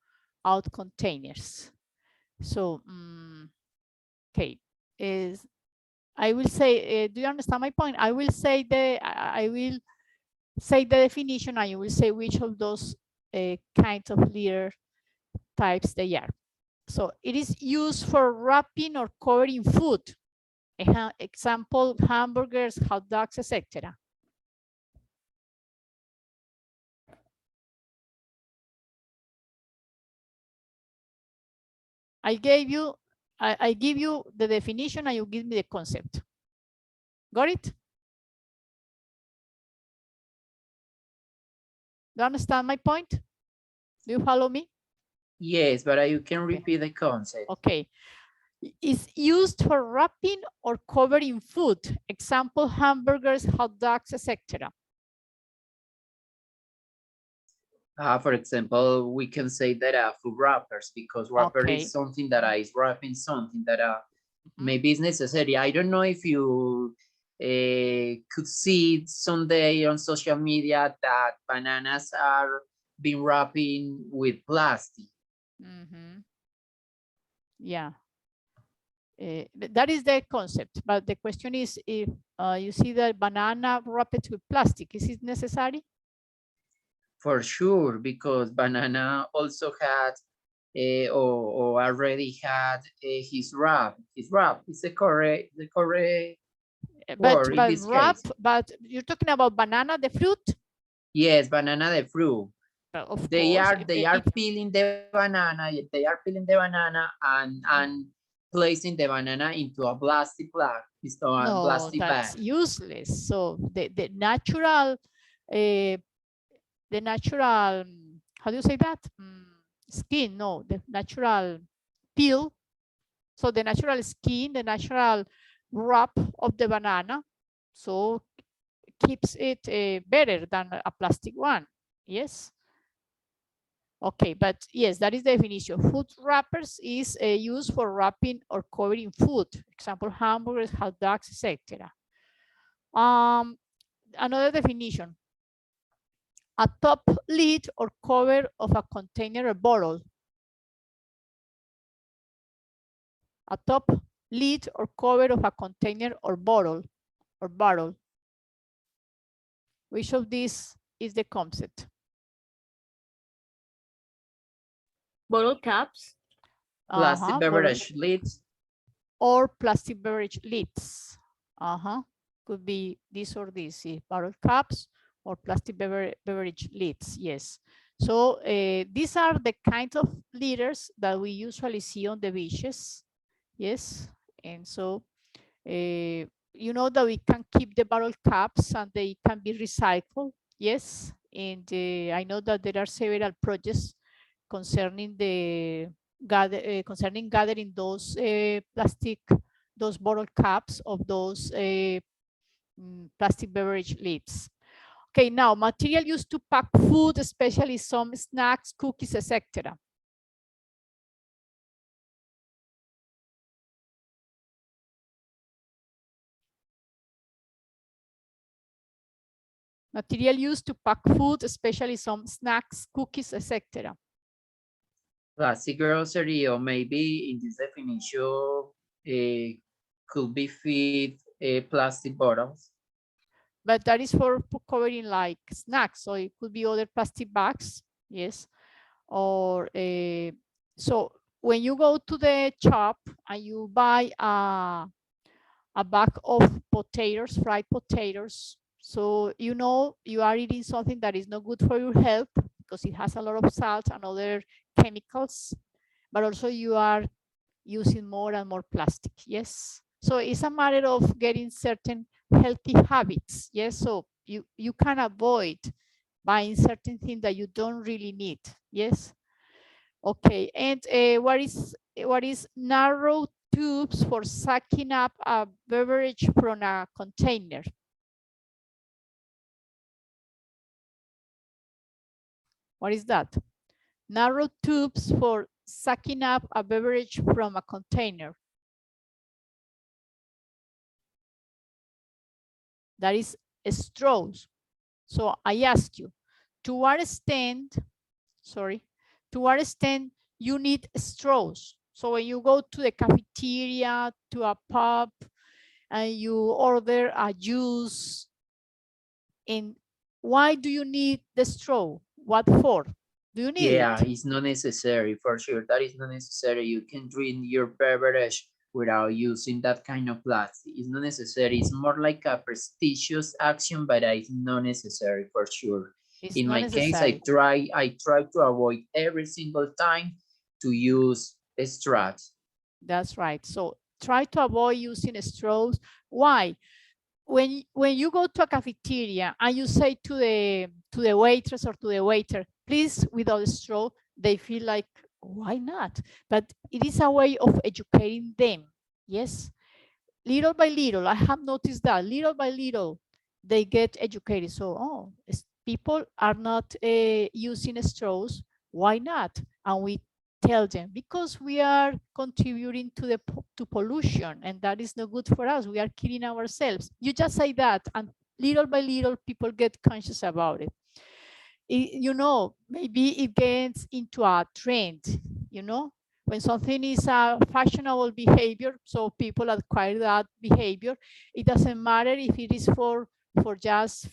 out containers. So, okay, I will say, do you understand my point? I will say the definition, and you will say which of those kinds of litter types they are. So it is used for wrapping or covering food. Example, hamburgers, hot dogs, etc. I give you the definition, and you give me the concept. Got it? Do you understand my point? Do you follow me? Yes, but you can repeat the concept. Okay. Is used for wrapping or covering food. Example, hamburgers, hot dogs, etc. For example, we can say that food wrappers, because wrapper is something that is wrapping something that maybe is necessary. I don't know if you could see someday on social media that bananas are being wrapping with plastic. Yeah. That is the concept, but the question is if you see the banana wrapped with plastic, is it necessary? For sure, because banana also had or already had his wrap. His wrap is the correct But word in this wrap, case. but you're talking about banana, the fruit? Yes, banana the fruit. Of They course, are peeling the banana. They are peeling the banana and placing the banana into a plastic bag. No, Plastic that's bag. useless. So the natural, how do you say that? Skin, no, the natural peel. So the natural skin, the natural wrap of the banana, so keeps it better than a plastic one. Yes. Okay, but yes, that is the definition. Food wrappers is used for wrapping or covering food, example, hamburgers, hot dogs, etc. Another definition, a top lid or cover of a container or bottle. A top lid or cover of a container or bottle. Which of these is the concept? Bottle caps. Plastic beverage lids. Or plastic beverage lids. Could be this or this, bottle caps or plastic beverage lids, yes. So these are the kinds of litters that we usually see on the beaches, yes. And so you know that we can keep the bottle caps and they can be recycled, yes. And I know that there are several projects concerning the gathering those those bottle caps of those plastic beverage lids. Okay, now material used to pack food, especially some snacks, cookies, etc. Material used to pack food, especially some snacks, cookies, etc. Plastic grocery, or maybe in this definition, could be feed plastic bottles. But that is for covering like snacks, so it could be other plastic bags, yes. Or so when you go to the shop and you buy a bag of potatoes, fried potatoes, so you know you are eating something that is not good for your health because it has a lot of salt and other chemicals, but also you are using more and more plastic, yes. So it's a matter of getting certain healthy habits, yes. So you can avoid buying certain things that you don't really need, yes. Okay, and what is narrow tubes for sucking up a beverage from a container? What is that? Narrow tubes for sucking up a beverage from a container. That is straws. So I ask you, to what extent, you need straws? So when you go to the cafeteria, to a pub, and you order a juice, and why do you need the straw? What for? Do you need Yeah, it? it's not necessary, for sure. That is not necessary. You can drink your beverage without using that kind of plastic. It's not necessary. It's more like a prestigious action, but it's not necessary for sure. It's In not my case, I necessary. try to avoid every single time to use straws. That's right. So try to avoid using straws. Why? When you go to a cafeteria and you say to the waitress or to the waiter, please without a straw, they feel like, why not? But it is a way of educating them. Yes. Little by little, I have noticed that little by little, they get educated. So, oh, people are not using straws. Why not? And we tell them because we are contributing to the pollution, and that is not good for us. We are killing ourselves. You just say that, and little by little, people get conscious about it. You know, maybe it gets into a trend, you know, when something is a fashionable behavior, so people acquire that behavior. It doesn't matter if it is for just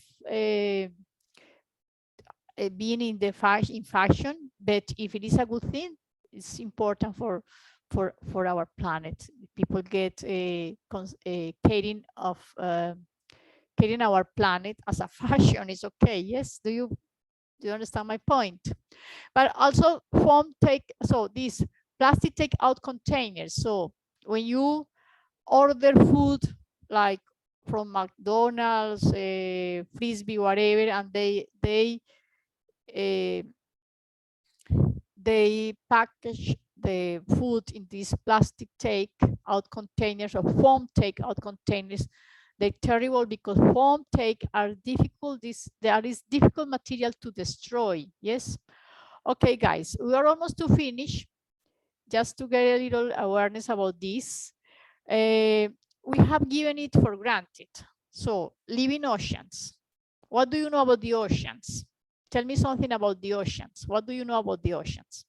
being in fashion, but if it is a good thing, it's important for our planet. People get caring our planet as a fashion is okay. Yes, do you understand my point? But also foam so these plastic takeout containers. So when you order food like from McDonald's, Frisbee, whatever, and they package the food in these plastic take-out containers or foam take-out containers. They're terrible because foam take are difficult. There is difficult material to destroy. Yes. Okay, guys, we are almost to finish. Just to get a little awareness about this, we have given it for granted. So, living oceans. What do you know about the oceans? Tell me something about the oceans. What do you know about the oceans?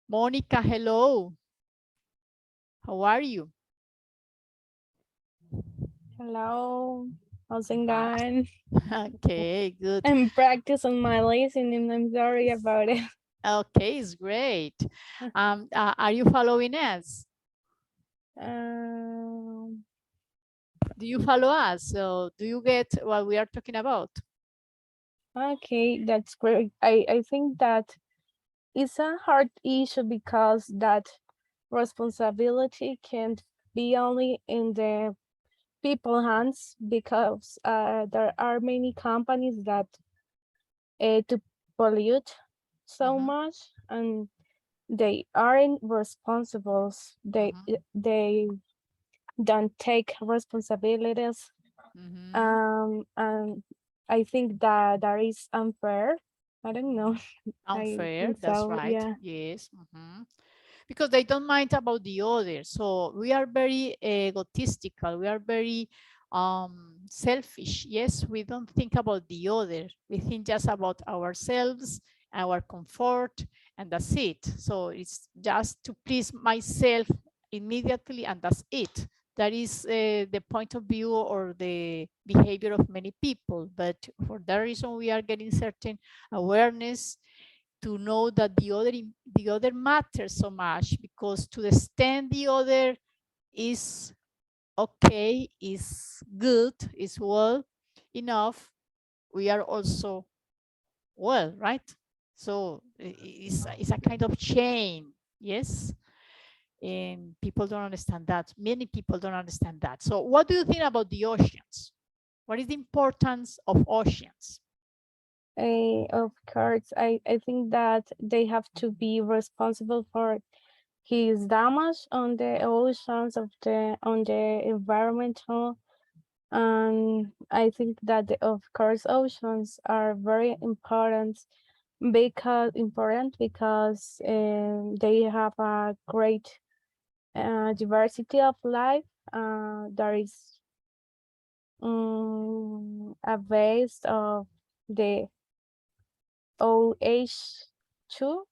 Monica, hello. How are you? Hello, how's it going? Okay, good. I'm practicing my listening. I'm sorry about it. Okay, it's great. Are you following us? Do you follow us? So do you get what we are talking about? Okay, that's great. I think that it's a hard issue because that responsibility can't be only in the people hands because there are many companies that to pollute so much and they aren't responsible. They don't take responsibilities. And I think that is unfair. I don't know. Unfair, that's right. Yeah. Yes. Because they don't mind about the other. So we are very egotistical. We are very selfish. Yes, we don't think about the other. We think just about ourselves, our comfort, and that's it. So it's just to please myself immediately, and that's it. That is the point of view or the behavior of many people. But for that reason, we are getting certain awareness to know that the other matters so much, because to the extent the other is okay, is good, is well enough, we are also well, right? So it's a kind of chain. Yes. And people don't understand that. Many people don't understand that. So what do you think about the oceans? What is the importance of oceans? Of course, I think that they have to be responsible for his damage on the oceans on the environmental. And I think that of course oceans are very important because they have a great diversity of life. There is a base of the OH2.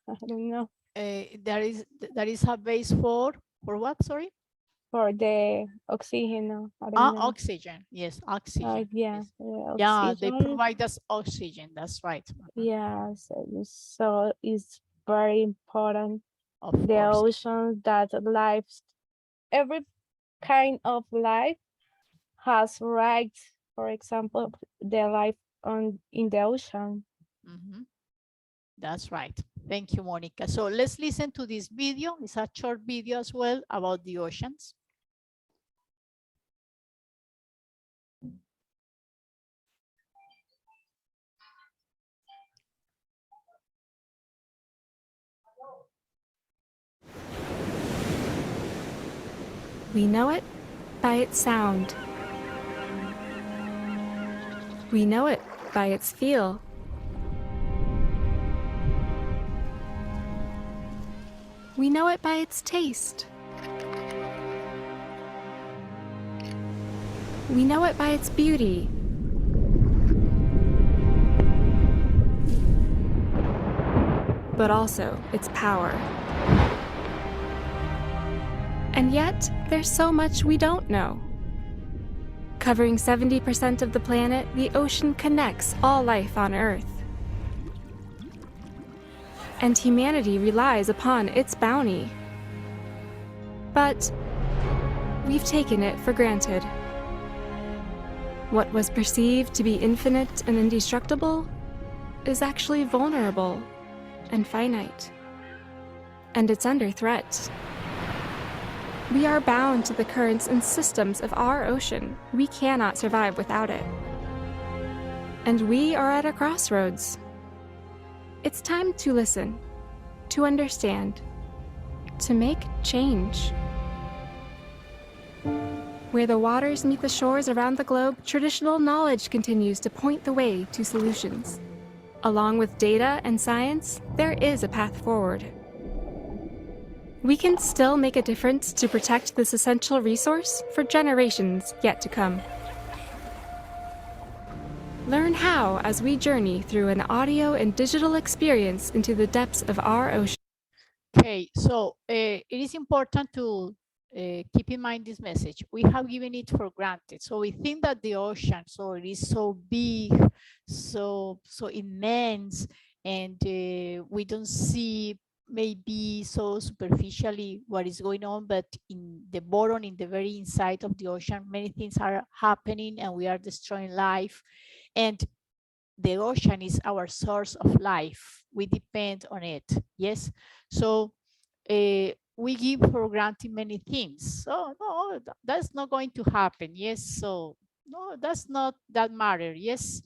I don't know. There is a base for what? Sorry. For the oxygen. I don't know. Oxygen. Yes, oxygen. Yeah. Yes. Yeah, they provide us oxygen. That's right. Yes. So it's very important. Of the course. Oceans that lives, every kind of life has rights. For example, the life in the ocean. That's right. Thank you, Monica. So let's listen to this video. It's a short video as well about the oceans. We know it by its sound. We know it by its feel. We know it by its taste. We know it by its beauty. but also its power. And yet, there's so much we don't know. Covering 70% of the planet, the ocean connects all life on Earth. And humanity relies upon its bounty. But we've taken it for granted. What was perceived to be infinite and indestructible is actually vulnerable and finite. And it's under threat. We are bound to the currents and systems of our ocean. We cannot survive without it. And we are at a crossroads. It's time to listen, to understand, to make change. Where the waters meet the shores around the globe, traditional knowledge continues to point the way to solutions. Along with data and science, there is a path forward. We can still make a difference to protect this essential resource for generations yet to come. Learn how as we journey through an audio and digital experience into the depths of our ocean. Okay, so it is important to keep in mind this message. We have given it for granted. So we think that the ocean, so it is so big, so immense, and we don't see maybe so superficially what is going on, but in the bottom, in the very inside of the ocean, many things are happening and we are destroying life. And the ocean is our source of life. We depend on it, yes? So we give for granted many things. So no, that's not going to happen, yes? So no, that's not that matter, yes?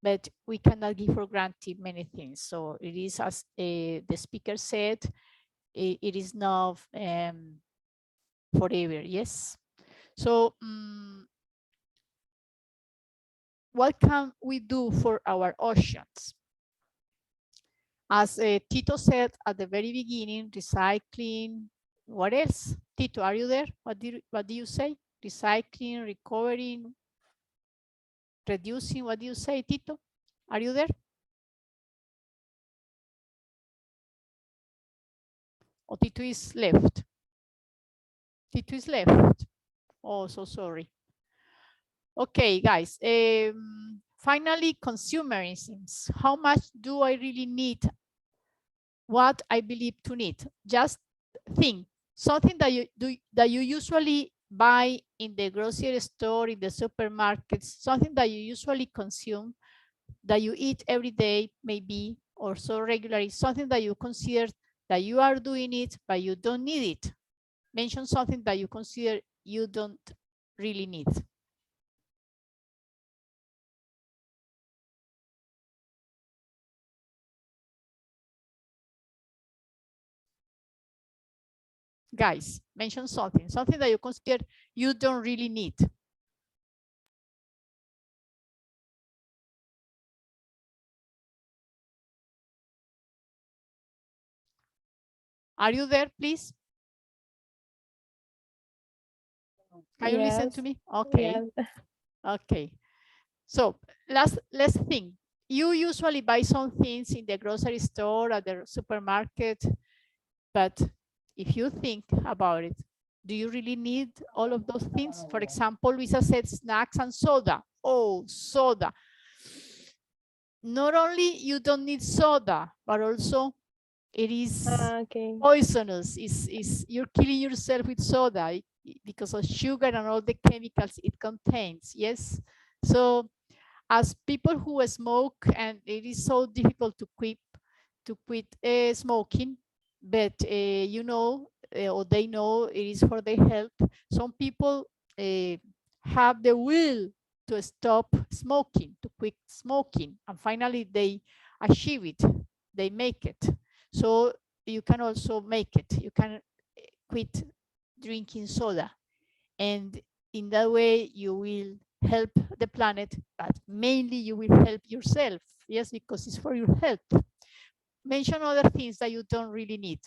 But we cannot give for granted many things. So it is, as the speaker said, it is not forever, yes? So what can we do for our oceans? As Tito said at the very beginning, recycling, what else? Tito, are you there? What do you say? Recycling, recovering, reducing, what do you say, Tito? Are you there? Oh, Tito is left. Tito is left. Oh, so sorry. Okay, guys. Finally, consumerism. How much do I really need what I believe to need? Just think, something that you usually buy in the grocery store, in the supermarkets, something that you usually consume, that you eat every day, maybe, or so regularly, something that you consider that you are doing it, but you don't need it. Mention something that you consider you don't really need. Guys, mention something that you consider you don't really need. Are you there, please? Can you listen to me? Okay. Yes. Okay. So let's think. You usually buy some things in the grocery store, at the supermarket, but if you think about it, do you really need all of those things? For example, Luisa said snacks and soda. Oh, soda. Not only you don't need soda, but also it is poisonous. You're killing yourself with soda because of sugar and all the chemicals it contains. Yes. So as people who smoke, and it is so difficult to quit smoking, but you know, or they know it is for their health. Some people have the will to stop smoking, to quit smoking, and finally they achieve it, they make it. So you can also make it. You can quit drinking soda, and in that way you will help the planet, but mainly you will help yourself. Yes, because it's for your health. Mention other things that you don't really need.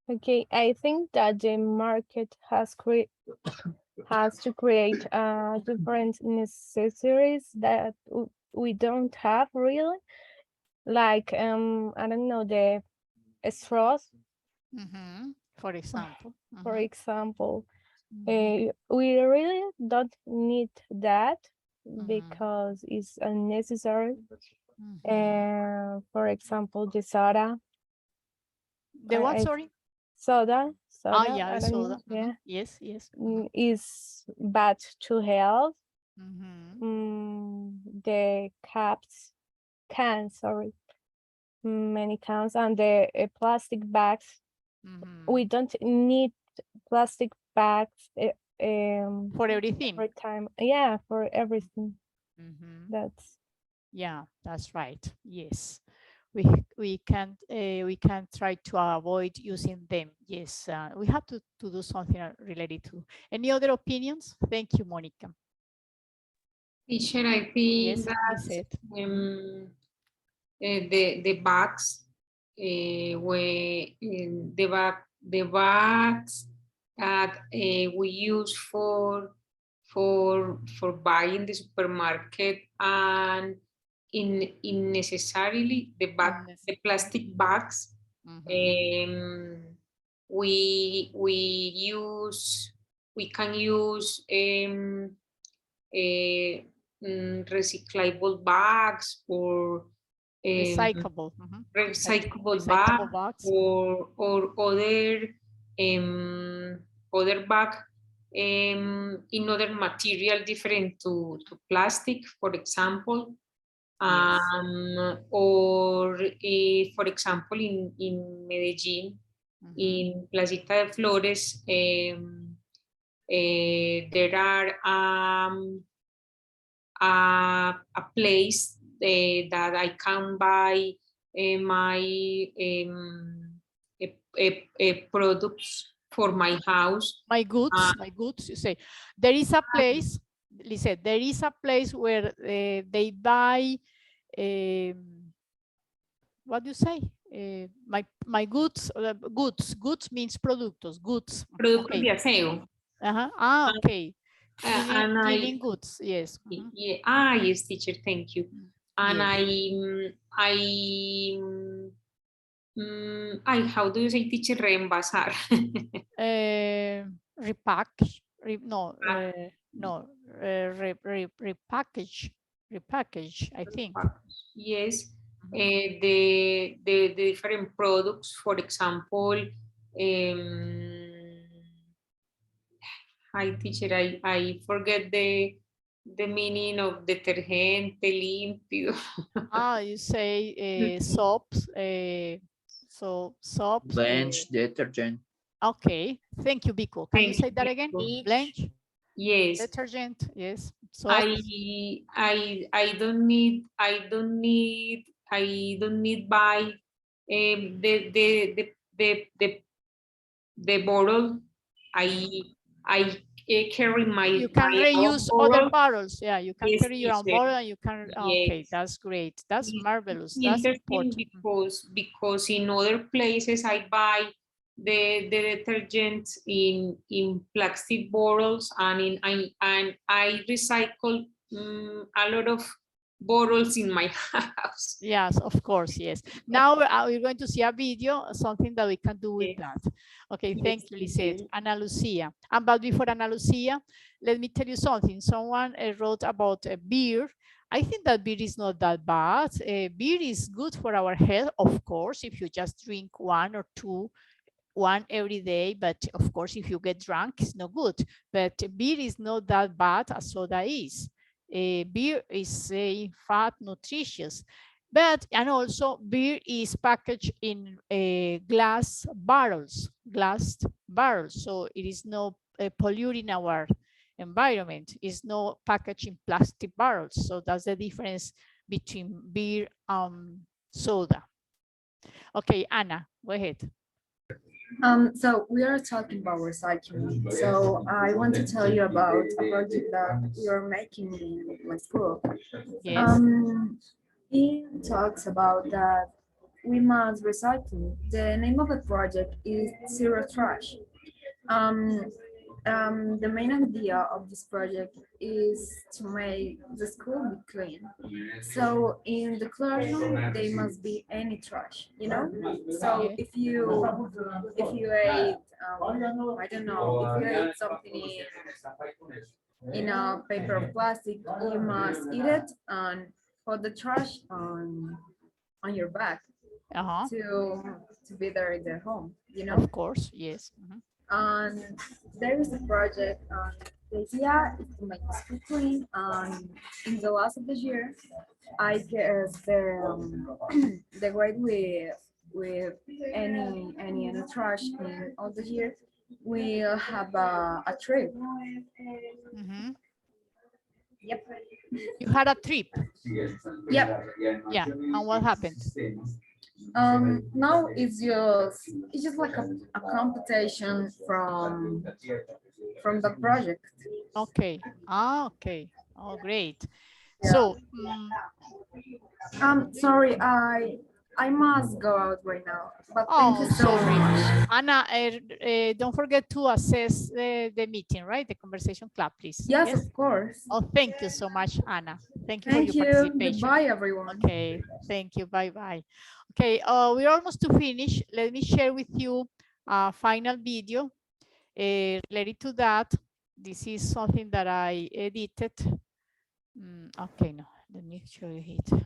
Okay, I think that the market has to create different necessities that we don't have really. like I don't know, the straws, For example. for example. We really don't need that because it's unnecessary. For example, the soda. The what, sorry? Soda. Oh, yeah, I the don't soda. know, yeah. Yes, yes. Is bad to health. The cans, sorry, many cans, and the plastic bags. We don't need plastic bags for everything. every time. Yeah, for everything. That's right. Yes, we can try to avoid using them. Yes, we have to do something related to. Any other opinions? Thank you, Monica. Teacher, I think Yes, that the bags were the bags that we use for buying the supermarket and in necessarily the plastic bags we can use recyclable bags or recyclable bags or other bag in other material different to plastic, for example. Or for example in Medellin, in Placita de Flores, there are a place that I can buy my products for my house. My goods, you say. There is a place, Lisa, there is a place where they buy, what do you say? My goods, goods means productos, goods. Productos de aseo. Okay. Cleaning goods, yes. Yes, teacher, thank you. And how do you say, teacher, reenvasar? Repackage, repackage, I think. Yes, the different products, for example, hi teacher, I forget the meaning of detergente, limpio. You say soaps, so soaps. Blanch detergent. Okay, thank you, Biko. Can you say that again? Blanch? Yes. Detergent, yes. I don't need buy the bottle. I carry my you can reuse other bottles. Yeah, you can carry your own bottle and you can. Okay, that's great. That's marvelous. That's important. Because in other places I buy the detergent in plastic bottles and I recycle a lot of bottles in my house. Yes, of course, yes. Now we're going to see a video, something that we can do with that. Okay, thank you, Lisette. Ana Lucia. But before Ana Lucia, let me tell you something. Someone wrote about beer. I think that beer is not that bad. Beer is good for our health, of course, if you just drink one or two, one every day. But of course, if you get drunk, it's not good. But beer is not that bad as soda is. Beer is in fact nutritious, and also beer is packaged in glass barrels, so it is not polluting our environment. It's not packaged in plastic barrels, so that's the difference between beer and soda. Okay, Anna, go ahead. So we are talking about recycling. So I want to tell you about a project that we are making in my school. Yes. It talks about that we must recycle. The name of the project is Zero Trash. The main idea of this project is to make the school be clean. So in the classroom, there must be any trash, you know? So Yeah. if you ate, I don't know, if you ate something in a paper or plastic, you must eat it and put the trash on your back Uh-huh. to be there in their home, you know? Of course, yes. And there is a project. The idea is to make the school clean. In the last of the year, I guess the grade with any trash in all the year, we'll have a trip. Mhm. Yep. You had a trip. Yep. Yeah. And what happened? Now it's just like a competition from the project. Okay. Ah, okay. Oh, great. So, Sorry, I must go out right now, but thank oh, you so sorry. much. Anna, don't forget to assess the meeting, right? The conversation club, please. Yes, of course. Oh, thank you so much, Anna. Thank you for Thank your you. participation. Goodbye, everyone. Okay, thank you. Bye-bye. Okay, we're almost to finish. Let me share with you a final video related to that. This is something that I edited. Okay, no, let me show you it.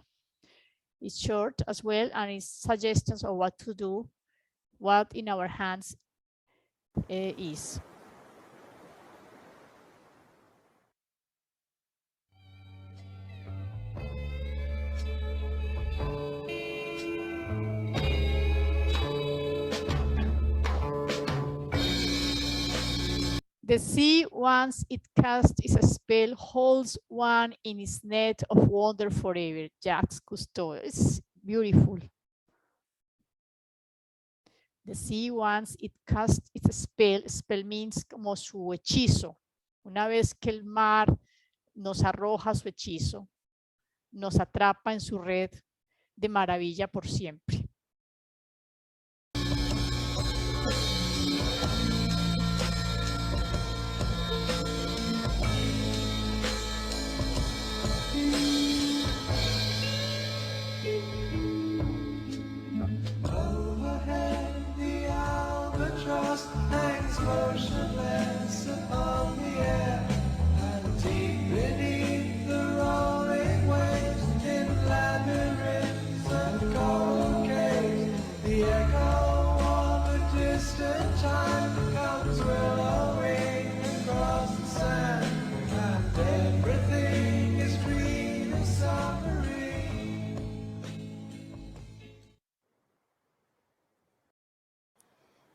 It's short as well, and it's suggestions of what to do, what in our hands is. The sea, once it casts its spell, holds one in its net of wonder forever. Jacques Cousteau. It's beautiful. The sea, once it casts its spell, spell means como su hechizo. Una vez que el mar nos arroja su hechizo, nos atrapa en su red de maravilla por siempre. Overhead, the albatross hangs motionless above the air, and deep beneath the rolling waves, in labyrinths and coral caves, the echo of a distant chime comes willowing across the sand, and everything is green and summery.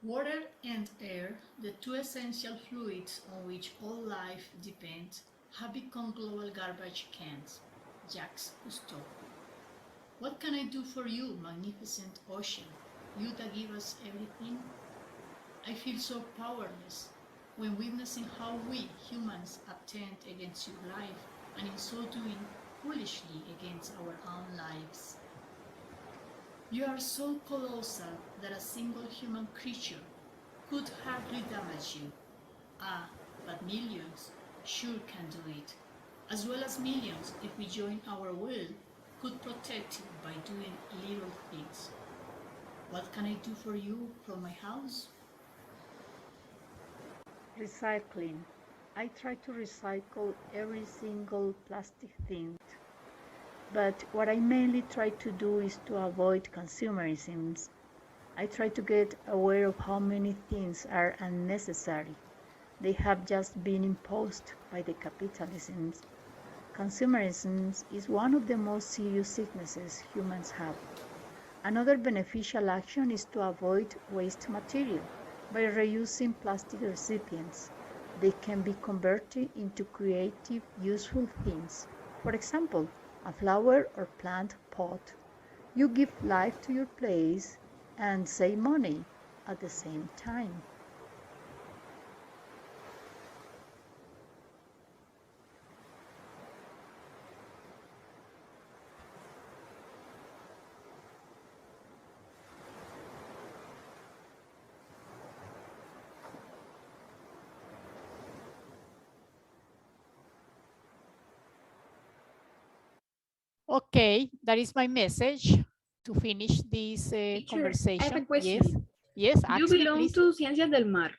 Water and air, the two essential fluids on which all life depends, have become global garbage cans. Jacques Cousteau. What can I do for you, magnificent ocean? You that give us everything? I feel so powerless when witnessing how we, humans, attempt against your life, and in so doing, foolishly against our own lives. You are so colossal that a single human creature could hardly damage you. Ah, but millions sure can do it, as well as millions, if we join our will, could protect you by doing little things. What can I do for you from my house? Recycling. I try to recycle every single plastic thing. But what I mainly try to do is to avoid consumerism. I try to get aware of how many things are unnecessary. They have just been imposed by the capitalism. Consumerism is one of the most serious sicknesses humans have. Another beneficial action is to avoid waste material by reusing plastic recipients. They can be converted into creative, useful things. For example, a flower or plant pot. You give life to your place and save money at the same time. Okay, that is my message to finish this Teacher, conversation. I have a question. Yes, You ask me, belong please. to Ciencias del Mar.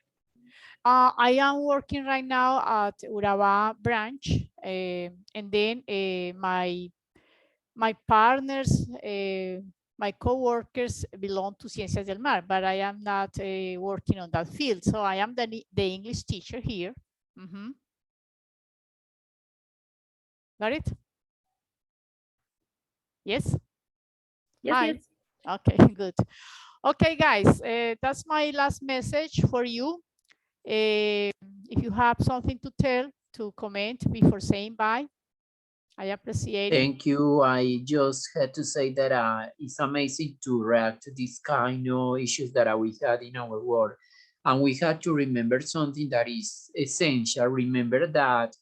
I am working right now at Urabá branch, and then my partners, my co-workers belong to Ciencias del Mar, but I am not working on that field. So I am the English teacher here. Got it? Yes? Yes, Hi. yes. Okay, good. Okay, guys, that's my last message for you. If you have something to tell, to comment before saying bye, I appreciate it. Thank you. I just had to say that it's amazing to react to these kind of issues that we had in our world. And we had to remember something that is essential. Remember that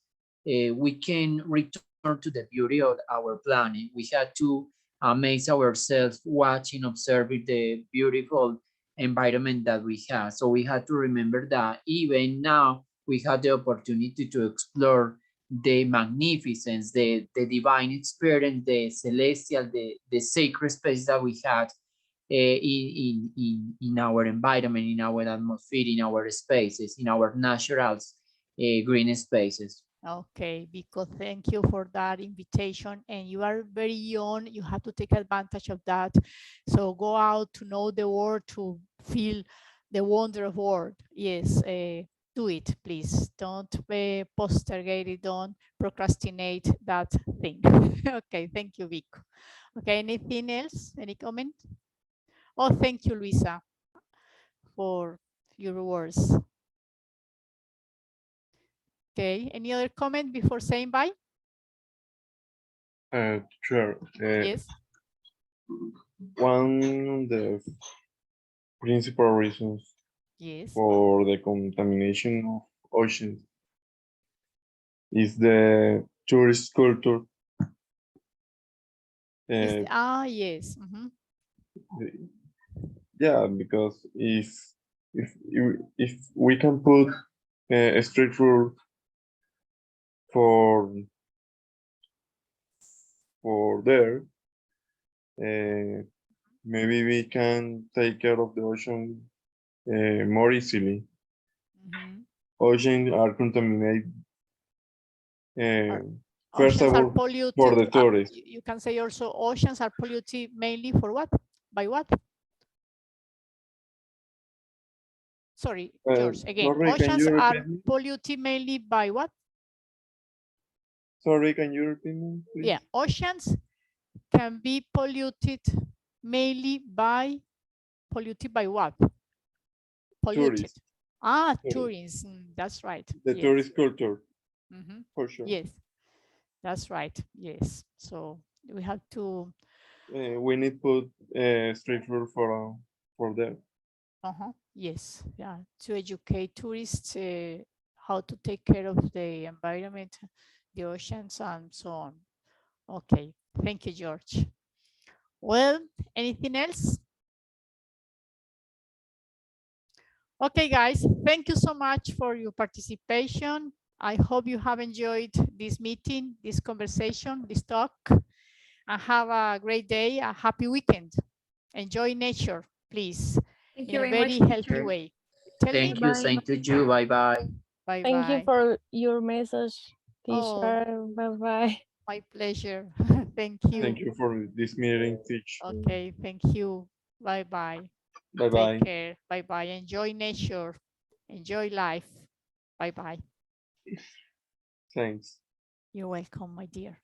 we can return to the beauty of our planet. We had to amaze ourselves watching, observing the beautiful environment that we have. So we had to remember that even now we had the opportunity to explore the magnificence, the divine experience, the celestial, the sacred space that we had in our environment, in our atmosphere, in our spaces, in our natural green spaces. Okay, because thank you for that invitation. And you are very young, you have to take advantage of that. So go out to know the world, to feel the wonder of world. Yes, do it, please. Don't postergate it, don't procrastinate that thing. Okay, thank you, Vico. Okay, anything else? Any comment? Oh, thank you, Luisa, for your words. Okay, any other comment before saying bye? Sure. Yes. One of the principal reasons Yes. for the contamination of oceans is the tourist culture. Yes. Yeah, because if we can put a strict rule for there, maybe we can take care of the ocean more easily. Oceans are contaminated. First of Oceans are all, polluted. for the tourists. You can say also oceans are polluted mainly for what? By what? Sorry, George, again. Sorry, can Oceans you are repeat me? polluted mainly by what? Sorry, can you repeat me, please? Yeah, oceans can be polluted mainly by what? Polluted. Tourists. Tourism. That's right. The Yes. tourist culture, for sure. Yes, that's right. Yes. So we have to. We need to put strict rule for that. Yes. Yeah. To educate tourists how to take care of the environment, the oceans, and so on. Okay. Thank you, George. Well, anything else? Okay, guys, thank you so much for your participation. I hope you have enjoyed this meeting, this conversation, this talk, and have a great day, a happy weekend. Enjoy nature, please, Thank in you a very very much, healthy teacher. way. Tell me. Thank you, same to you. Bye-bye. Bye-bye. Thank you for your message, Oh, teacher. Bye-bye. my pleasure. Thank you. Thank you for this meeting, teach. Okay, thank you. Bye-bye. Bye-bye. Take care. Bye-bye. Enjoy nature. Enjoy life. Bye-bye. Thanks. You're welcome, my dear.